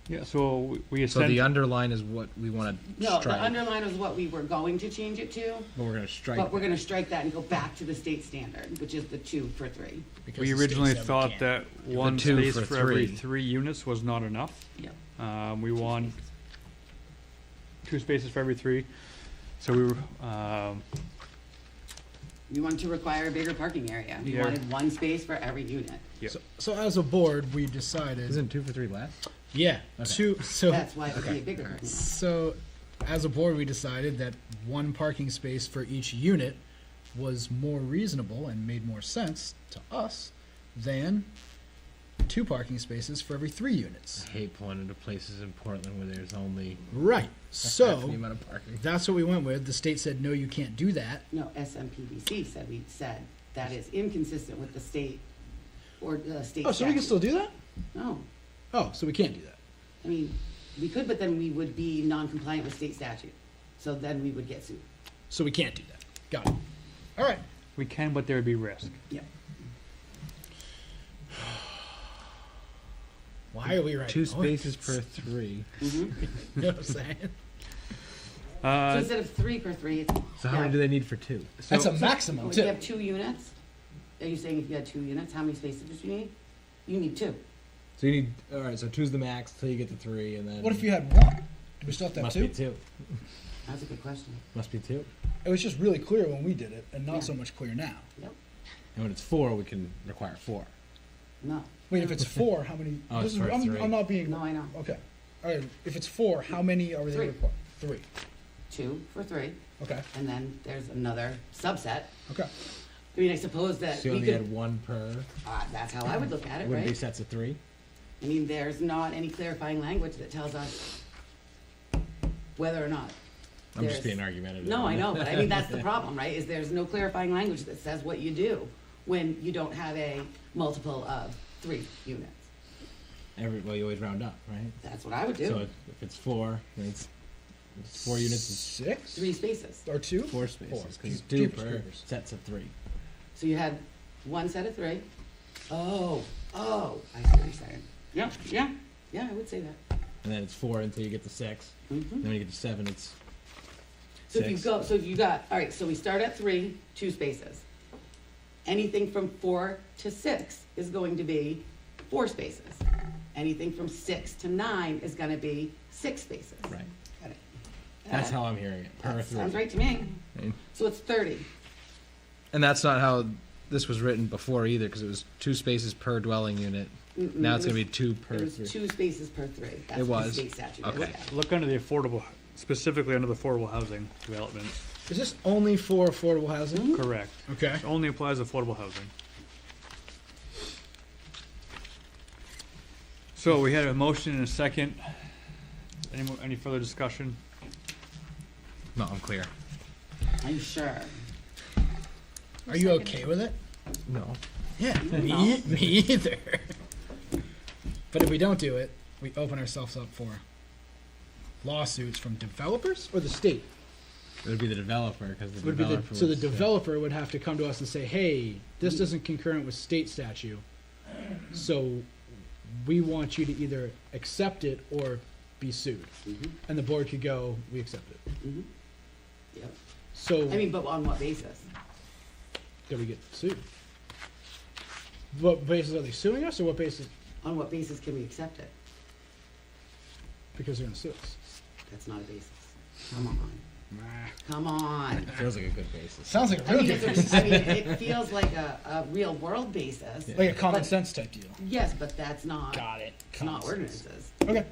Yeah, so we So the essentially, underline is what we want to No, the strike, underline was what we were going to change it to, but we're going to strike. but we're gonna strike that and go back to the state standard, which is the 2 per 3. Because we the state originally said we thought can't. that one 2 space for for every 3. 3 units was not enough. Yep. We want 2 spaces for every 3. So we were, We wanted to require a bigger parking area. We Yeah. wanted 1 space for every unit. Yep. So as a board, we decided. Isn't 2 for 3 less? Yeah. Okay. 2. So That's why it would be a bigger parking lot. So, as a board, we decided that 1 parking space for each unit was more reasonable and made more sense to us than 2 parking spaces for every 3 units. I hate pulling into places in Portland where there's only Right. half the So, amount of parking. that's what we went with. The state said, no, you can't do that. No, SMPDC said that is inconsistent with the state or the state Oh, so we can still statute. do that? No, Oh, so we can't do that. I mean, we could, but then we would be non-compliant with state statute. So then we would get sued. So we can't do that. Got it. All right. we can, but there would be risk. Yep. Why are we right? 2 spaces per 3. Mhm. You know what I'm saying? So instead of 3 per 3, So how many do they need for 2? That's a So, maximum, if you too. have 2 units, are you saying if you had 2 units, how many spaces do you need? You need 2. So you need, all right, so 2's the max till you get to 3, and then. What if you had 1? Do we still have to have Must 2? be 2. That's a good question. Must be 2. It was just really clear when we did it, and not Yeah. so much clear now. And when it's 4, we can require 4. No, Wait, if it's 4, how many? Oh, it's for I'm, 3. I'm not being. no, I know. Okay. All right. If it's 4, how many are they 3. required? 3. 2 for 3, Okay. and then there's another subset. Okay. I mean, I suppose that So you we only had could, 1 per. that's how I would look at it, Wouldn't be right? sets of 3. I mean, there's not any clarifying language that tells us whether or not. I'm just there's- being argumentative. No, I know, but I mean, that's the problem, right? Is there's no clarifying language that says what you do when you don't have a multiple of 3 units. Well, you always round up, right? That's what I would So do. if it's 4, then it's 4 units is 6 3 spaces. or 2? 4 spaces, because Jeepers 2 per creepers. sets of 3. So you had 1 set of 3, Oh, I see what you're saying. Yeah, I would say that. And then it's 4 until you get to 6. Mhm. Then when you get to 7, it's So if you 6. go, so if you got, all right, so we start at 3, 2 spaces. Anything from 4 to 6 is going to be 4 spaces. Anything from 6 to 9 is gonna be 6 spaces. Right. Got it. That's how I'm hearing it. Per That 3. sounds right to me. Right. So it's 30. And that's not how this was written before either, because it was 2 spaces per dwelling unit. Mm-mm, Now it's it going to was- be 2 per It was 3. 2 spaces per 3. That's It what the was? state statute Okay. is, yeah. Look under the affordable, specifically under the affordable housing development. Is this only for affordable housing? Correct. Okay. It only applies to affordable housing. So we had a motion and a second. Any further discussion? No, I'm clear. Are you sure? Are you okay with it? No. Yeah, No. me either. But if we don't do it, we open ourselves up for lawsuits from developers or the state. It would be the developer, because the Would be developer so the would say- developer would have to come to us and say, "Hey, this isn't concurrent with state statute, so we want you to either accept it or be sued." Mhm, And the board could go, "We accept it." mhm. Yep. So I mean, but on what basis? do we get sued? What basis are they suing us, or what basis? On what basis can we accept it? Because they're gonna sue us. That's not a basis. Come on. Come on. Feels like a good basis. Sounds like a I real mean, good it's basis. a, I mean, it feels like a real world basis. Yeah. Like a common But- sense type deal. Yes, but that's not, Got it. it's not ordinances. Okay.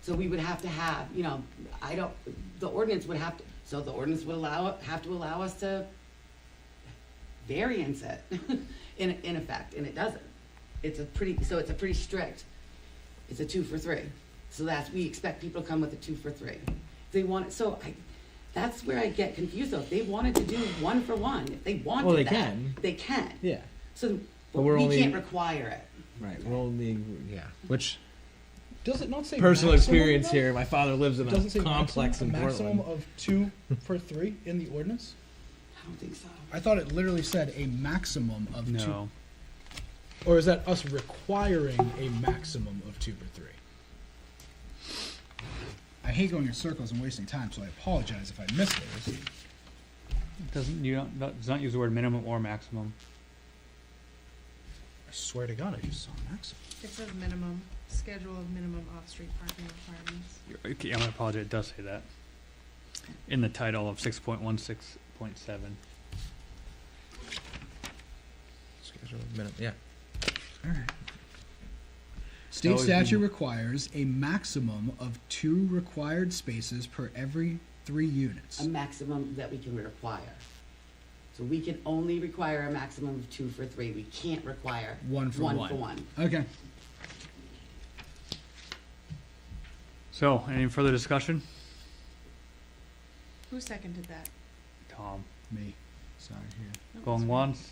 So we would have to have, the ordinance would have to, so the ordinance would have to allow us to variance it in effect, and it doesn't. It's a pretty strict, it's a 2 for 3. So we expect people to come with a 2 for 3. If they want, that's where I get confused though. If they wanted to do 1 for 1, if they wanted Well, they that, can. they can. Yeah. So, But but we're we only- can't require it. Right. We're only, yeah. Which, Does it not say personal maximum, experience though? here, my father lives in Does it a say complex in maximum Portland. of 2 for 3 in the ordinance? I don't think so. I thought it literally said a maximum of 2. No. Or is that us requiring a maximum of 2 for 3? I hate going in circles and wasting time, so I apologize if I missed it. Does not use the word minimum or maximum. I swear to God, I just saw maximum. It says minimum, schedule of minimum off-street parking requirements. Okay, I'm gonna apologize, it does say that. In the title of 6.16.7. Schedule of minute- Yeah. State always statute been- requires a maximum of 2 required spaces per every 3 units. A maximum that we can require. So we can only require a maximum of 2 for 3. We can't require 1 for 1. for 1. Okay. So, any further discussion? Who seconded that? Tom, Me. Sorry, here. No, going it's once,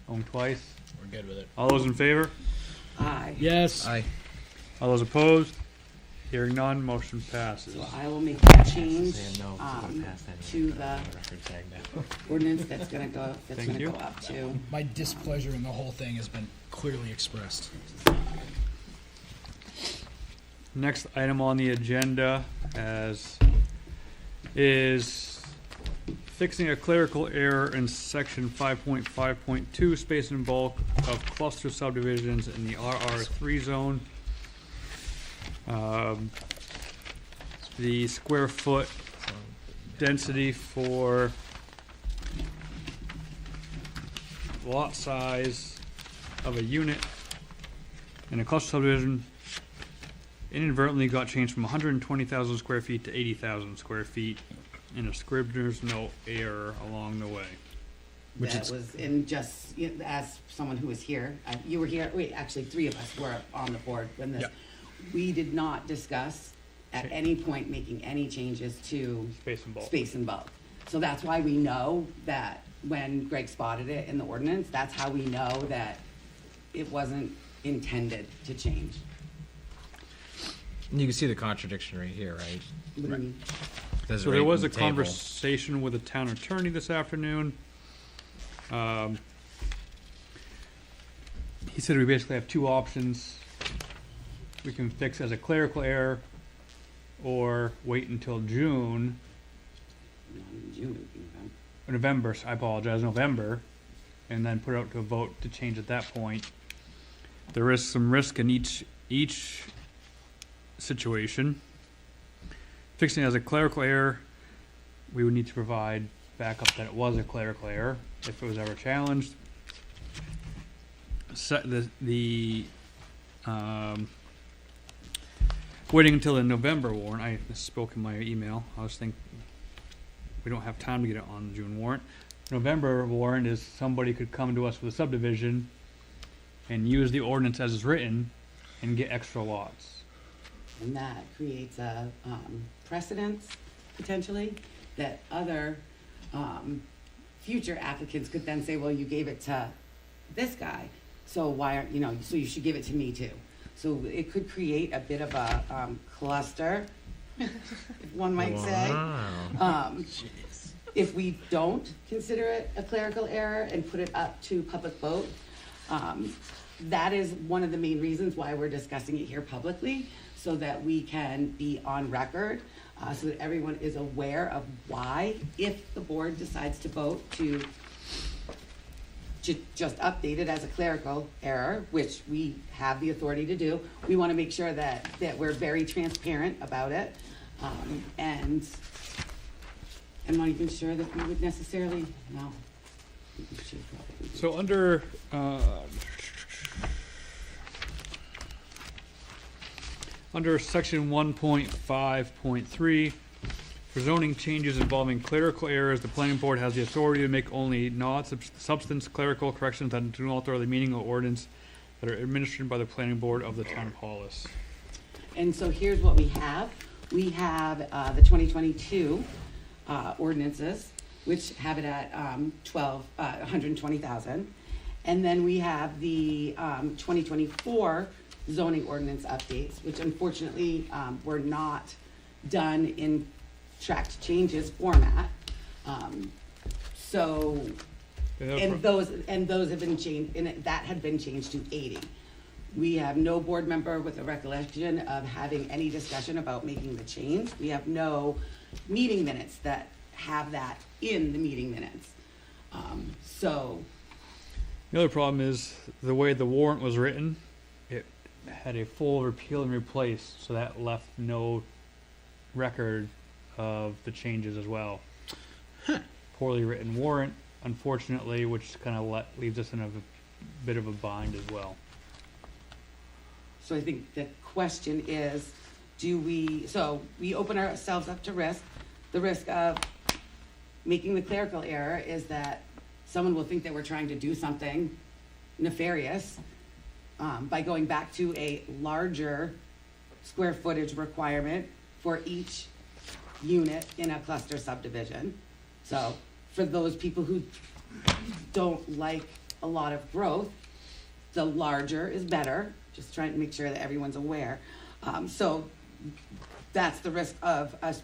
going twice. We're good with it. All those in favor? Aye. Yes. Aye. All those opposed? Hearing none, motion passes. So I will make that change Say no, 'cause it would've passed anyway. to the Record tag now. ordinance that's gonna go Thank you. up to. My displeasure in the whole thing has been clearly expressed. Next item on the agenda is fixing a clerical error in section 5.5.2, space and bulk of cluster subdivisions in the RR3 zone. The square foot density for lot size of a unit in a cluster subdivision inadvertently got changed from 120,000 square feet to 80,000 square feet, and a Scribner's note error along the way. Which That is- was in just, as someone who was here, you were here, wait, actually 3 of us were on the board when this. Yep. We did not discuss at any point making any changes to Space and bulk. space and bulk. So that's why we know that when Greg spotted it in the ordinance, that's how we know that it wasn't intended to change. You can see the contradiction right here, right? What do you mean? There's So right there was in a the table. conversation with the town attorney this afternoon. he said we basically have two options. We can fix as a clerical error, or wait until June, Not in June, you know. or November, I apologize, November, and then put it out to a vote to change at that point. There is some risk in each situation. Fixing it as a clerical error, we would need to provide backup that it was a clerical error if it was ever challenged. Waiting until the November warrant, I spoke in my email, I was thinking, we don't have time to get it on the June warrant. November warrant is somebody could come to us with a subdivision and use the ordinance as it's written and get extra lots. And that creates a precedence, potentially, that other future applicants could then say, well, you gave it to this guy, so why aren't, so you should give it to me too. So it could create a bit of a cluster, if one might say. If we don't consider it a clerical error and put it up to public vote, that is one of the main reasons why we're discussing it here publicly, so that we can be on record, so that everyone is aware of why, if the board decides to vote to just update it as a clerical error, which we have the authority to do. We want to make sure that we're very transparent about it, and I'm not even sure that we would necessarily, no. We should probably do So under, under section 1.5.3, for zoning changes involving clerical errors, the planning board has the authority to make only non-substance clerical corrections that do not alter the meaning of ordinance that are administered by the planning board of the town of Hollis. And so here's what we have. We have the 2022 ordinances, which have it at 120,000. And then we have the 2024 zoning ordinance updates, which unfortunately were not done in tracked changes format. So, and those have been changed, and that had been changed to 80. We have no board member with a recollection of having any discussion about making the change. We have no meeting minutes that have that in the meeting minutes. So. The other problem is the way the warrant was written, it had a full repeal and replace, so that left no record of the changes as well. Poorly written warrant, unfortunately, which kind of leaves us in a bit of a bind as well. So I think the question is, so we open ourselves up to risk. The risk of making the clerical error is that someone will think that we're trying to do something nefarious by going back to a larger square footage requirement for each unit in a cluster subdivision. So for those people who don't like a lot of growth, the larger is better, just trying to make sure that everyone's aware. So that's the risk of us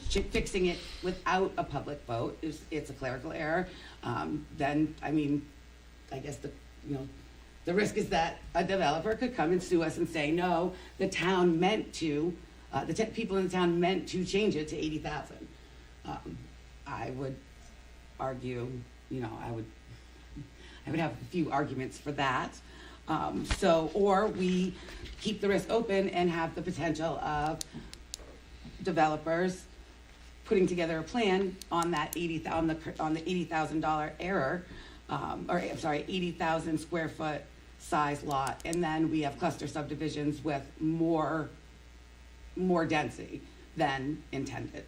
fixing it without a public vote. It's a clerical error. Then, I mean, I guess the risk is that a developer could come and sue us and say, no, the town meant to, people in the town meant to change it to 80,000. I would argue, I would have a few arguments for that. Or we keep the risk open and have the potential of developers putting together a plan on that on the $80,000 error, 80,000 square foot size lot, and then we have cluster subdivisions with more density than intended.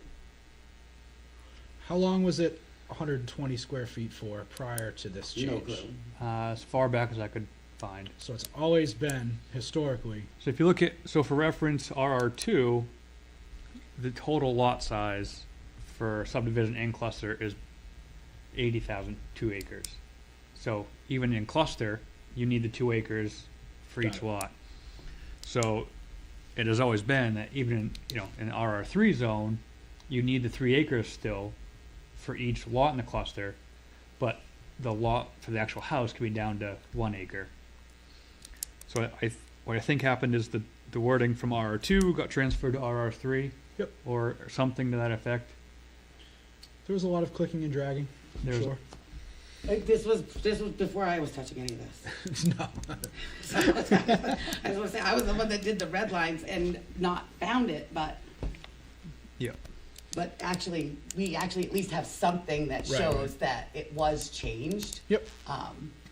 How long was it 120 square feet for prior to this change? No clue. As far back as I could find. So it's always been historically. So if you look at, for reference, RR2, the total lot size for subdivision and cluster is 80,000, 2 acres. So even in cluster, you need the 2 acres for each lot. So it has always been that even in RR3 zone, you need the 3 acres still for each lot in the cluster, but the lot for the actual house could be down to 1 acre. So what I think happened is the wording from RR2 got transferred to RR3. Yep. Or something to that effect. There was a lot of clicking and dragging. I'm There's- sure. This was before I was touching any of this. No. I was gonna say, I was the one that did the red lines and not found it, but. Yeah. But actually, we actually at least have something that Right, shows right. that it was changed. Yep.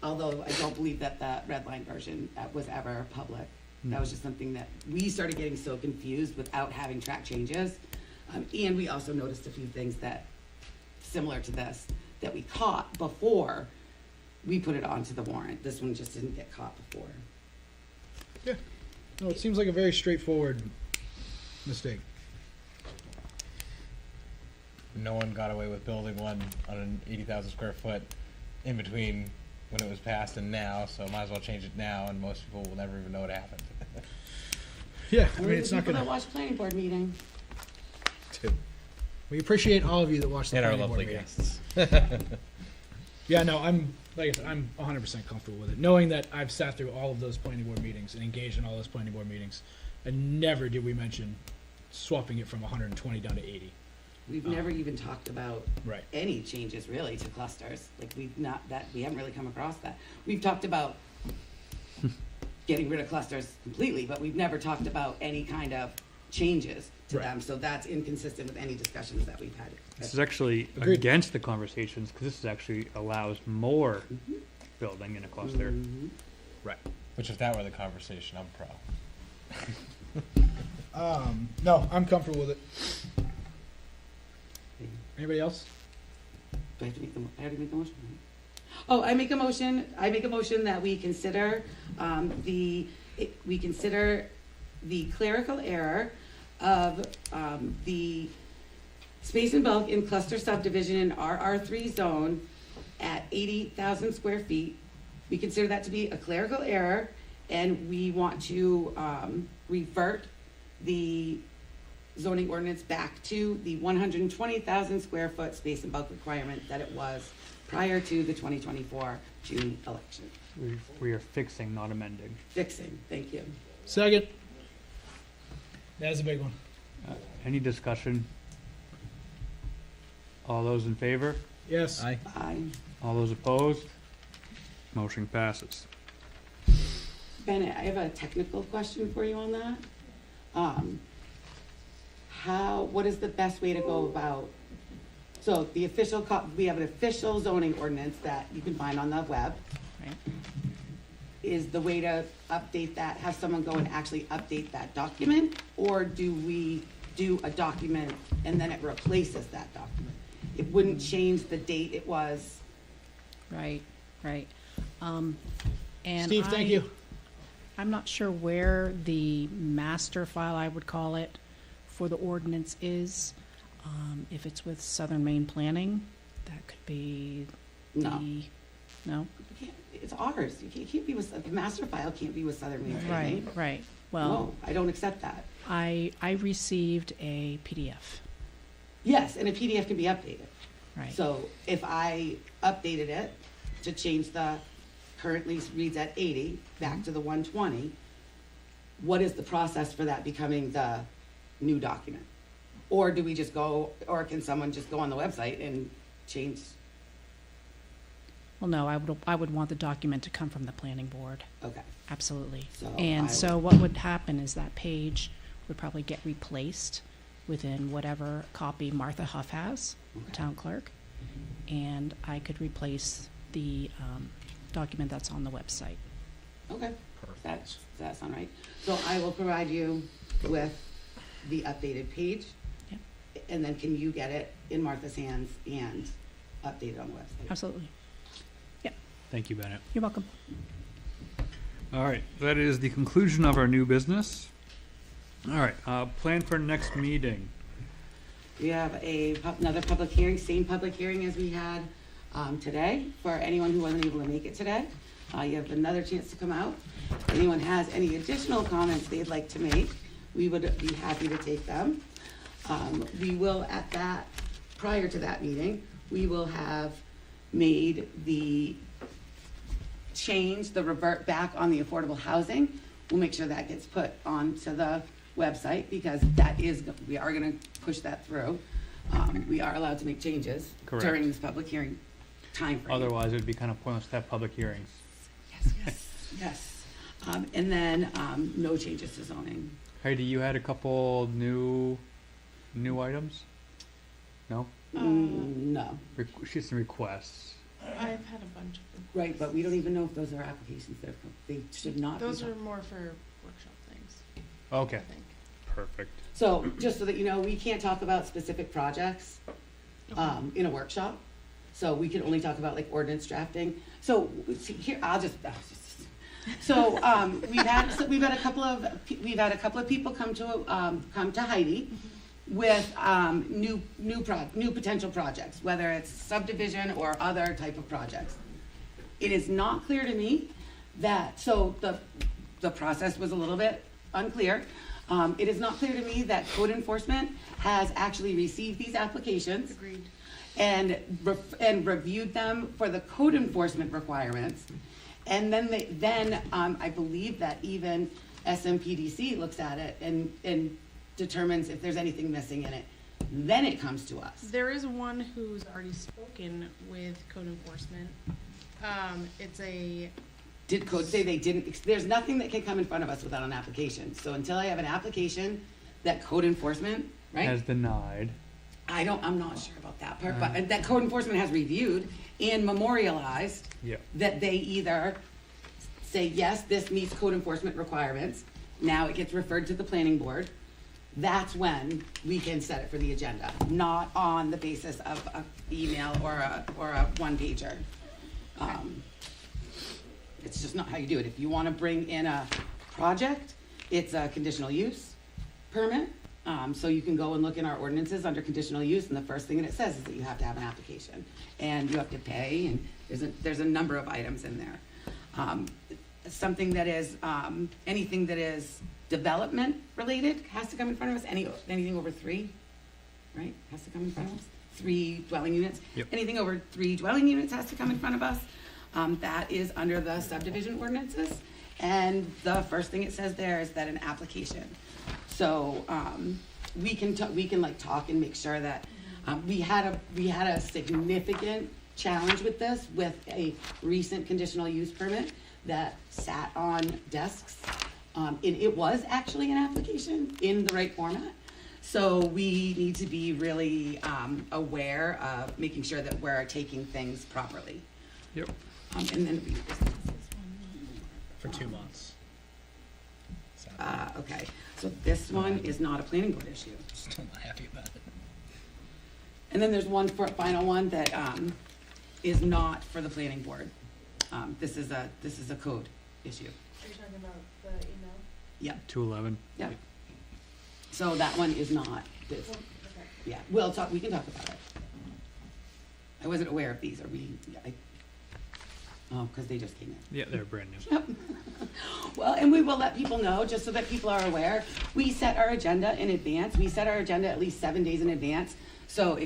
Although I don't believe that the red line version was ever public. That was just something that we started getting so confused without having track changes. And we also noticed a few things that, similar to this, that we caught before we put it onto the warrant. This one just didn't get caught before. No, it seems like a very straightforward mistake. No one got away with building one on an 80,000 square foot in between when it was passed and now, so might as well change it now, and most people will never even know what happened. Yeah, I Only mean, the it's not people gonna. that watch planning board meeting. We appreciate all of you that watch the And our planning board lovely meeting. guests. Yeah, no, I'm like I said, I'm 100% comfortable with it, knowing that I've sat through all of those planning board meetings and engaged in all those planning board meetings, and never did we mention swapping it from 120 down to 80. We've never even talked about Right. any changes really to clusters. Like we haven't really come across that. We've talked about getting rid of clusters completely, but we've never talked about any kind of changes to Right. them. So that's inconsistent with any discussions that we've had. This is actually Agreed. against the conversations because this is actually allows more Mm-hmm. building in a cluster. Mhm. Right. Which, if that were the conversation, I'm pro. No, I'm comfortable with it. Anybody else? Do I have to make I already make the motion? Right? Oh, I make a motion that we consider, we consider the clerical error of, the space and bulk in cluster subdivision in RR3 zone at 80,000 square feet. We consider that to be a clerical error, and we want to, revert the zoning ordinance back to the 120,000 square foot space and bulk requirement that it was prior to the 2024 June election. We are fixing, not amending. Fixing, thank you. Second. That's a big one. Any discussion? All those in favor? Yes. Aye. Aye. All those opposed? Motion passes. Bennett, I have a technical question for you on that. What is the best way to go about, so the official, we have an official zoning ordinance that you can find on the web. Right. Is the way to update that, have someone go and actually update that document? Or do we do a document and then it replaces that document? It wouldn't change the date it was. Right, right. And Steve, thank you. I'm not sure where the master file, I would call it, for the ordinance is. If it's with Southern Maine Planning, that could be No. No? It's ours. You can't be with, the master file can't be with Southern Maine Right, Planning. right. Well, No, I don't accept that. I received a PDF, Yes, and a PDF can be updated. right? So if I updated it to change the, currently reads at 80, back to the 120, what is the process for that becoming the new document? Or do we just go, or can someone just go on the website and change? Well, no, I would want the document to come from the planning board, Okay, absolutely. So And I so what would happen is that page would probably get replaced within whatever copy Martha Huff has, Okay. town clerk, and I could replace the document that's on the website. okay. Does that sound right? So I will provide you with the updated page. Yep. And then can you get it in Martha's hands and update it on the website? Absolutely. Thank you, Bennett. You're welcome. All right, that is the conclusion of our new business. All right, plan for next meeting. We have another public hearing, same public hearing as we had today. For anyone who wasn't able to make it today, you have another chance to come out. If anyone has any additional comments they'd like to make, we would be happy to take them. We will, prior to that meeting, we will have made the change, the revert back on the affordable housing. We'll make sure that gets put onto the website, because we are gonna push that through. We are allowed to make changes Correct. during this public hearing timeframe. Otherwise, it would be kind of pointless to have public hearings. Yes. And then, no changes to zoning. Heidi, you had a couple new items? No? No, She had some requests. I've had a bunch of them. right, but we don't even know if those are applications, they should not be. Those are more for workshop things, Okay, I think. perfect. So, just so that you know, we can't talk about specific projects, in a workshop. So we can only talk about like ordinance drafting. So, see, here, so, we've had a couple of people come to Heidi with, new potential projects, whether it's subdivision or other type of projects. It is not clear to me that, so the process was a little bit unclear. It is not clear to me that code enforcement has actually received these applications Agreed. and reviewed them for the code enforcement requirements. And then I believe that even SMPDC looks at it and determines if there's anything missing in it. Then it comes to us. There is one who's already spoken with code enforcement. Did code say they didn't, there's nothing that can come in front of us without an application. So until I have an application that code enforcement, right? Has denied. I'm not sure about that part, but that code enforcement has reviewed and memorialized Yeah. that they either say, yes, this meets code enforcement requirements, now it gets referred to the planning board. That's when we can set it for the agenda, not on the basis of a email or a one pager. It's just not how you do it. If you wanna bring in a project, it's a conditional use permit. So you can go and look in our ordinances under conditional use, and the first thing that it says is that you have to have an application, and you have to pay, and there's a number of items in there. Something that is, anything that is development related has to come in front of us, anything over 3, right, has to come in front of us, 3 dwelling units. Yep. Anything over 3 dwelling units has to come in front of us. That is under the subdivision ordinances, and the first thing it says there is that an application. So, we can like talk and make sure that, we had a significant challenge with this, with a recent conditional use permit that sat on desks. And it was actually an application in the right format. So we need to be really, aware of making sure that we're taking things properly. Yep. And then, For 2 months. So, okay, so this one is not a planning board issue. still not happy about it. And then there's one final one that is not for the planning board. This is a code issue. Are you talking about the email? Yep, 211. yep. So that one is not this. Okay. Yeah, we can talk about it. I wasn't aware of these, because they just came in. Yeah, they're brand new. Yep. Well, and we will let people know, just so that people are aware. We set our agenda in advance. We set our agenda at least 7 days in advance. So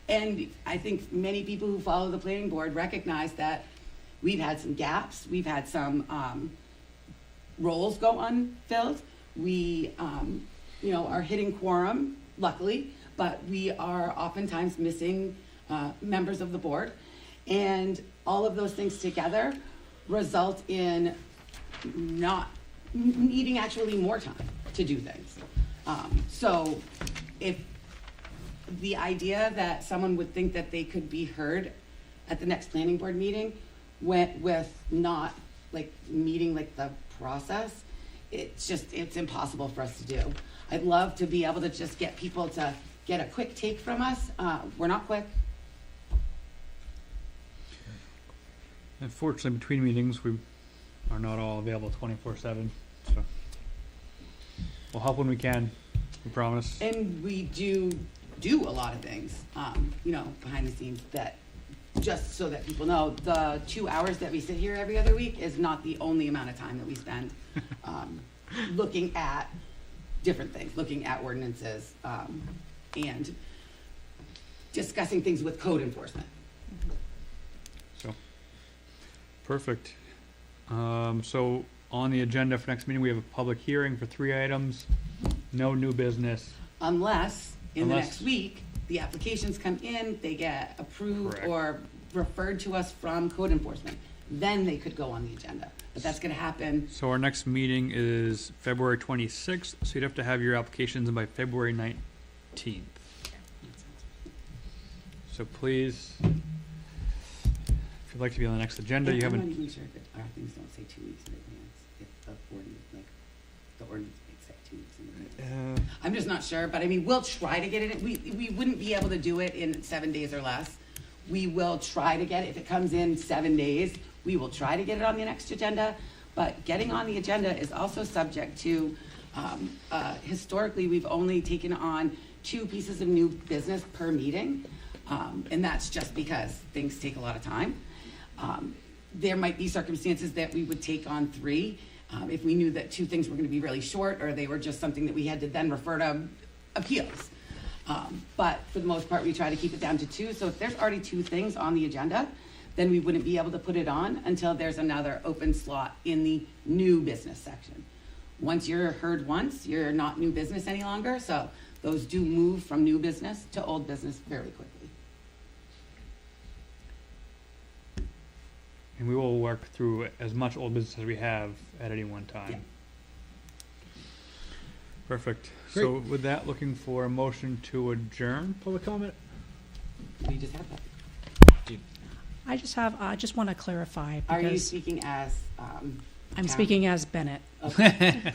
and I think many people who follow the planning board recognize that we've had some gaps. We've had some roles go unfilled. We, are hitting quorum, luckily, but we are oftentimes missing members of the board. And all of those things together result in not needing actually more time to do things. So if the idea that someone would think that they could be heard at the next planning board meeting went with not like meeting like the process, it's impossible for us to do. I'd love to be able to just get people to get a quick take from us. We're not quick. Unfortunately, between meetings, we are not all available 24/7. So we'll help when we can. We promise. And we do a lot of things, behind the scenes, that, just so that people know, the 2 hours that we sit here every other week is not the only amount of time that we spend looking at different things, looking at ordinances, and discussing things with code enforcement. Perfect. So on the agenda for next meeting, we have a public hearing for 3 items. No new business. Unless, in the Unless- next week, the applications come in, they get approved Correct. or referred to us from code enforcement. Then they could go on the agenda. But that's gonna happen, So our next meeting is February 26th, so you'd have to have your applications in by February 19th. So please, if you'd like to be on the next agenda, you I'm haven't. not even sure if our things don't say 2 weeks in advance, if the ordinance, the ordinance might say 2 weeks in advance. I'm just not sure, but I mean, we'll try to get it, we wouldn't be able to do it in 7 days or less. We will try to get it, if it comes in 7 days, we will try to get it on the next agenda. But getting on the agenda is also subject to, historically, we've only taken on 2 pieces of new business per meeting. And that's just because things take a lot of time. There might be circumstances that we would take on 3, if we knew that 2 things were gonna be really short, or they were just something that we had to then refer to appeals. But for the most part, we try to keep it down to 2, so if there's already 2 things on the agenda, then we wouldn't be able to put it on until there's another open slot in the new business section. Once you're heard once, you're not new business any longer, so those do move from new business to old business very quickly. And we will work through as much old business as we have at any one time. Yeah. Perfect. So with that, looking for a motion to adjourn. Public comment? We just have that. I just want to clarify Are you because speaking as, I'm Karen? speaking as Bennett. Okay.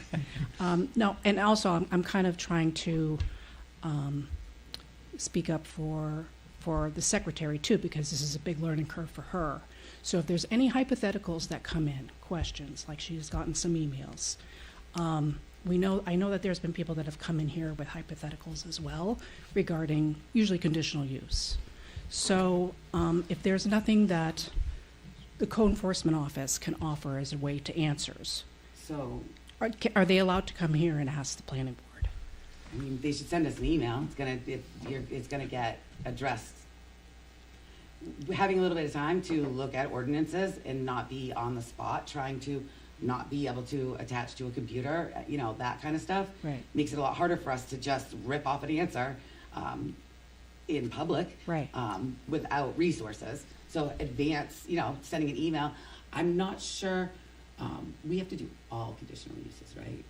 No, and also I'm kind of trying to speak up for the secretary too, because this is a big learning curve for her. So if there's any hypotheticals that come in, questions, like she's gotten some emails, I know that there's been people that have come in here with hypotheticals as well regarding usually conditional use. So if there's nothing that the code enforcement office can offer as a way to answers, So, are they allowed to come here and ask the planning board? I mean, they should send us an email. It's gonna get addressed. Having a little bit of time to look at ordinances and not be on the spot, trying to not be able to attach to a computer, that kind of stuff. Right. Makes it a lot harder for us to just rip off an answer, in public. Right. Without resources. So sending an email. I'm not sure, we have to do all conditional uses, right?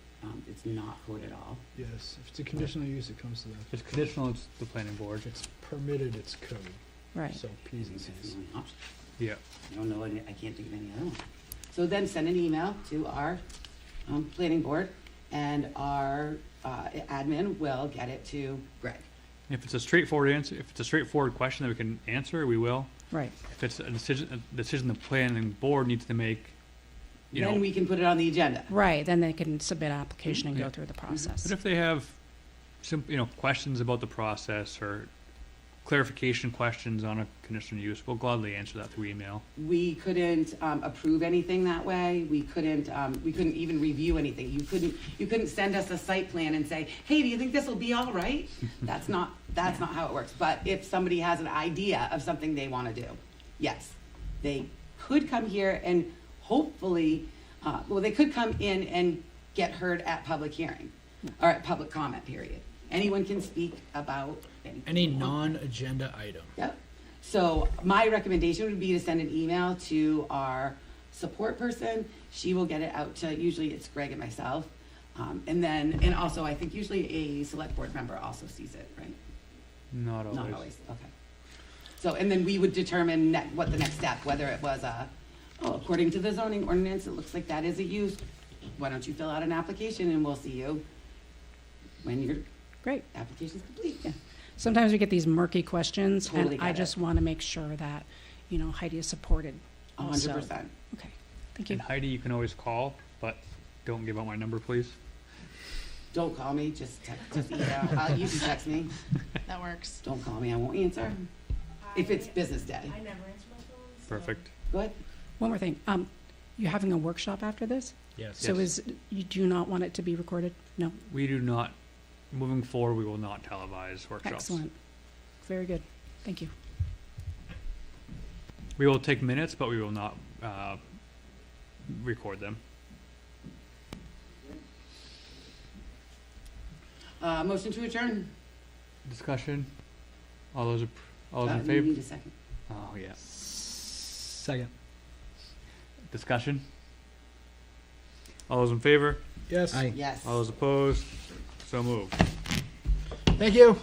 It's not code at all. Yes, if it's a conditional use, it comes to the, If it's conditional, it's the planning board. if it's permitted, it's code. Right. So P's and That's the C's. only option. Yeah. I don't know, I can't think of any other one. So then send an email to our planning board, and our admin will get it to Greg. If it's a straightforward answer, if it's a straightforward question that we can answer, we will. Right. If it's a decision the planning board needs to make, Then we can put it on the agenda. Right, then they can submit an application and Yeah. go through the process. But if they have questions about the process or clarification questions on a conditional use, we'll gladly answer that through email. We couldn't approve anything that way. We couldn't even review anything. You couldn't send us a site plan and say, hey, do you think this will be all right? That's not how it works. But if somebody has an idea of something they want to do, yes, they could come here and hopefully, they could come in and get heard at public hearing or at public comment period. Anyone can speak about anything. Any they want. non-agenda item. Yep. So my recommendation would be to send an email to our support person. She will get it out to, usually it's Greg and myself. And also I think usually a select board member also sees it, right? Not always. Not always, okay. So, and then we would determine what the next step, whether it was according to the zoning ordinance, it looks like that is a use. Why don't you fill out an application and we'll see you when your Great. application's complete. Yeah. Sometimes we get these murky questions, Totally and I get it. just want to make sure that, Heidi is supported also. 100%. Okay, thank you. And Heidi, you can always call, but don't give out my number, please. Don't call me, just email. You can text me. That works. Don't call me, I won't answer. If it's business day. I never answer my phone. so- Perfect. Go ahead. One more thing, you're having a workshop after this? Yes. So Yes. you do not want it to be recorded? No? We do not, moving forward, we will not televise workshops. Excellent. Very good. Thank you. We will take minutes, but we will not record them. Motion to adjourn. Discussion? All those in We favor? need a second. Oh, yeah. Second. Discussion? All those in favor? Yes. Yes. All those opposed? So moved. Thank you.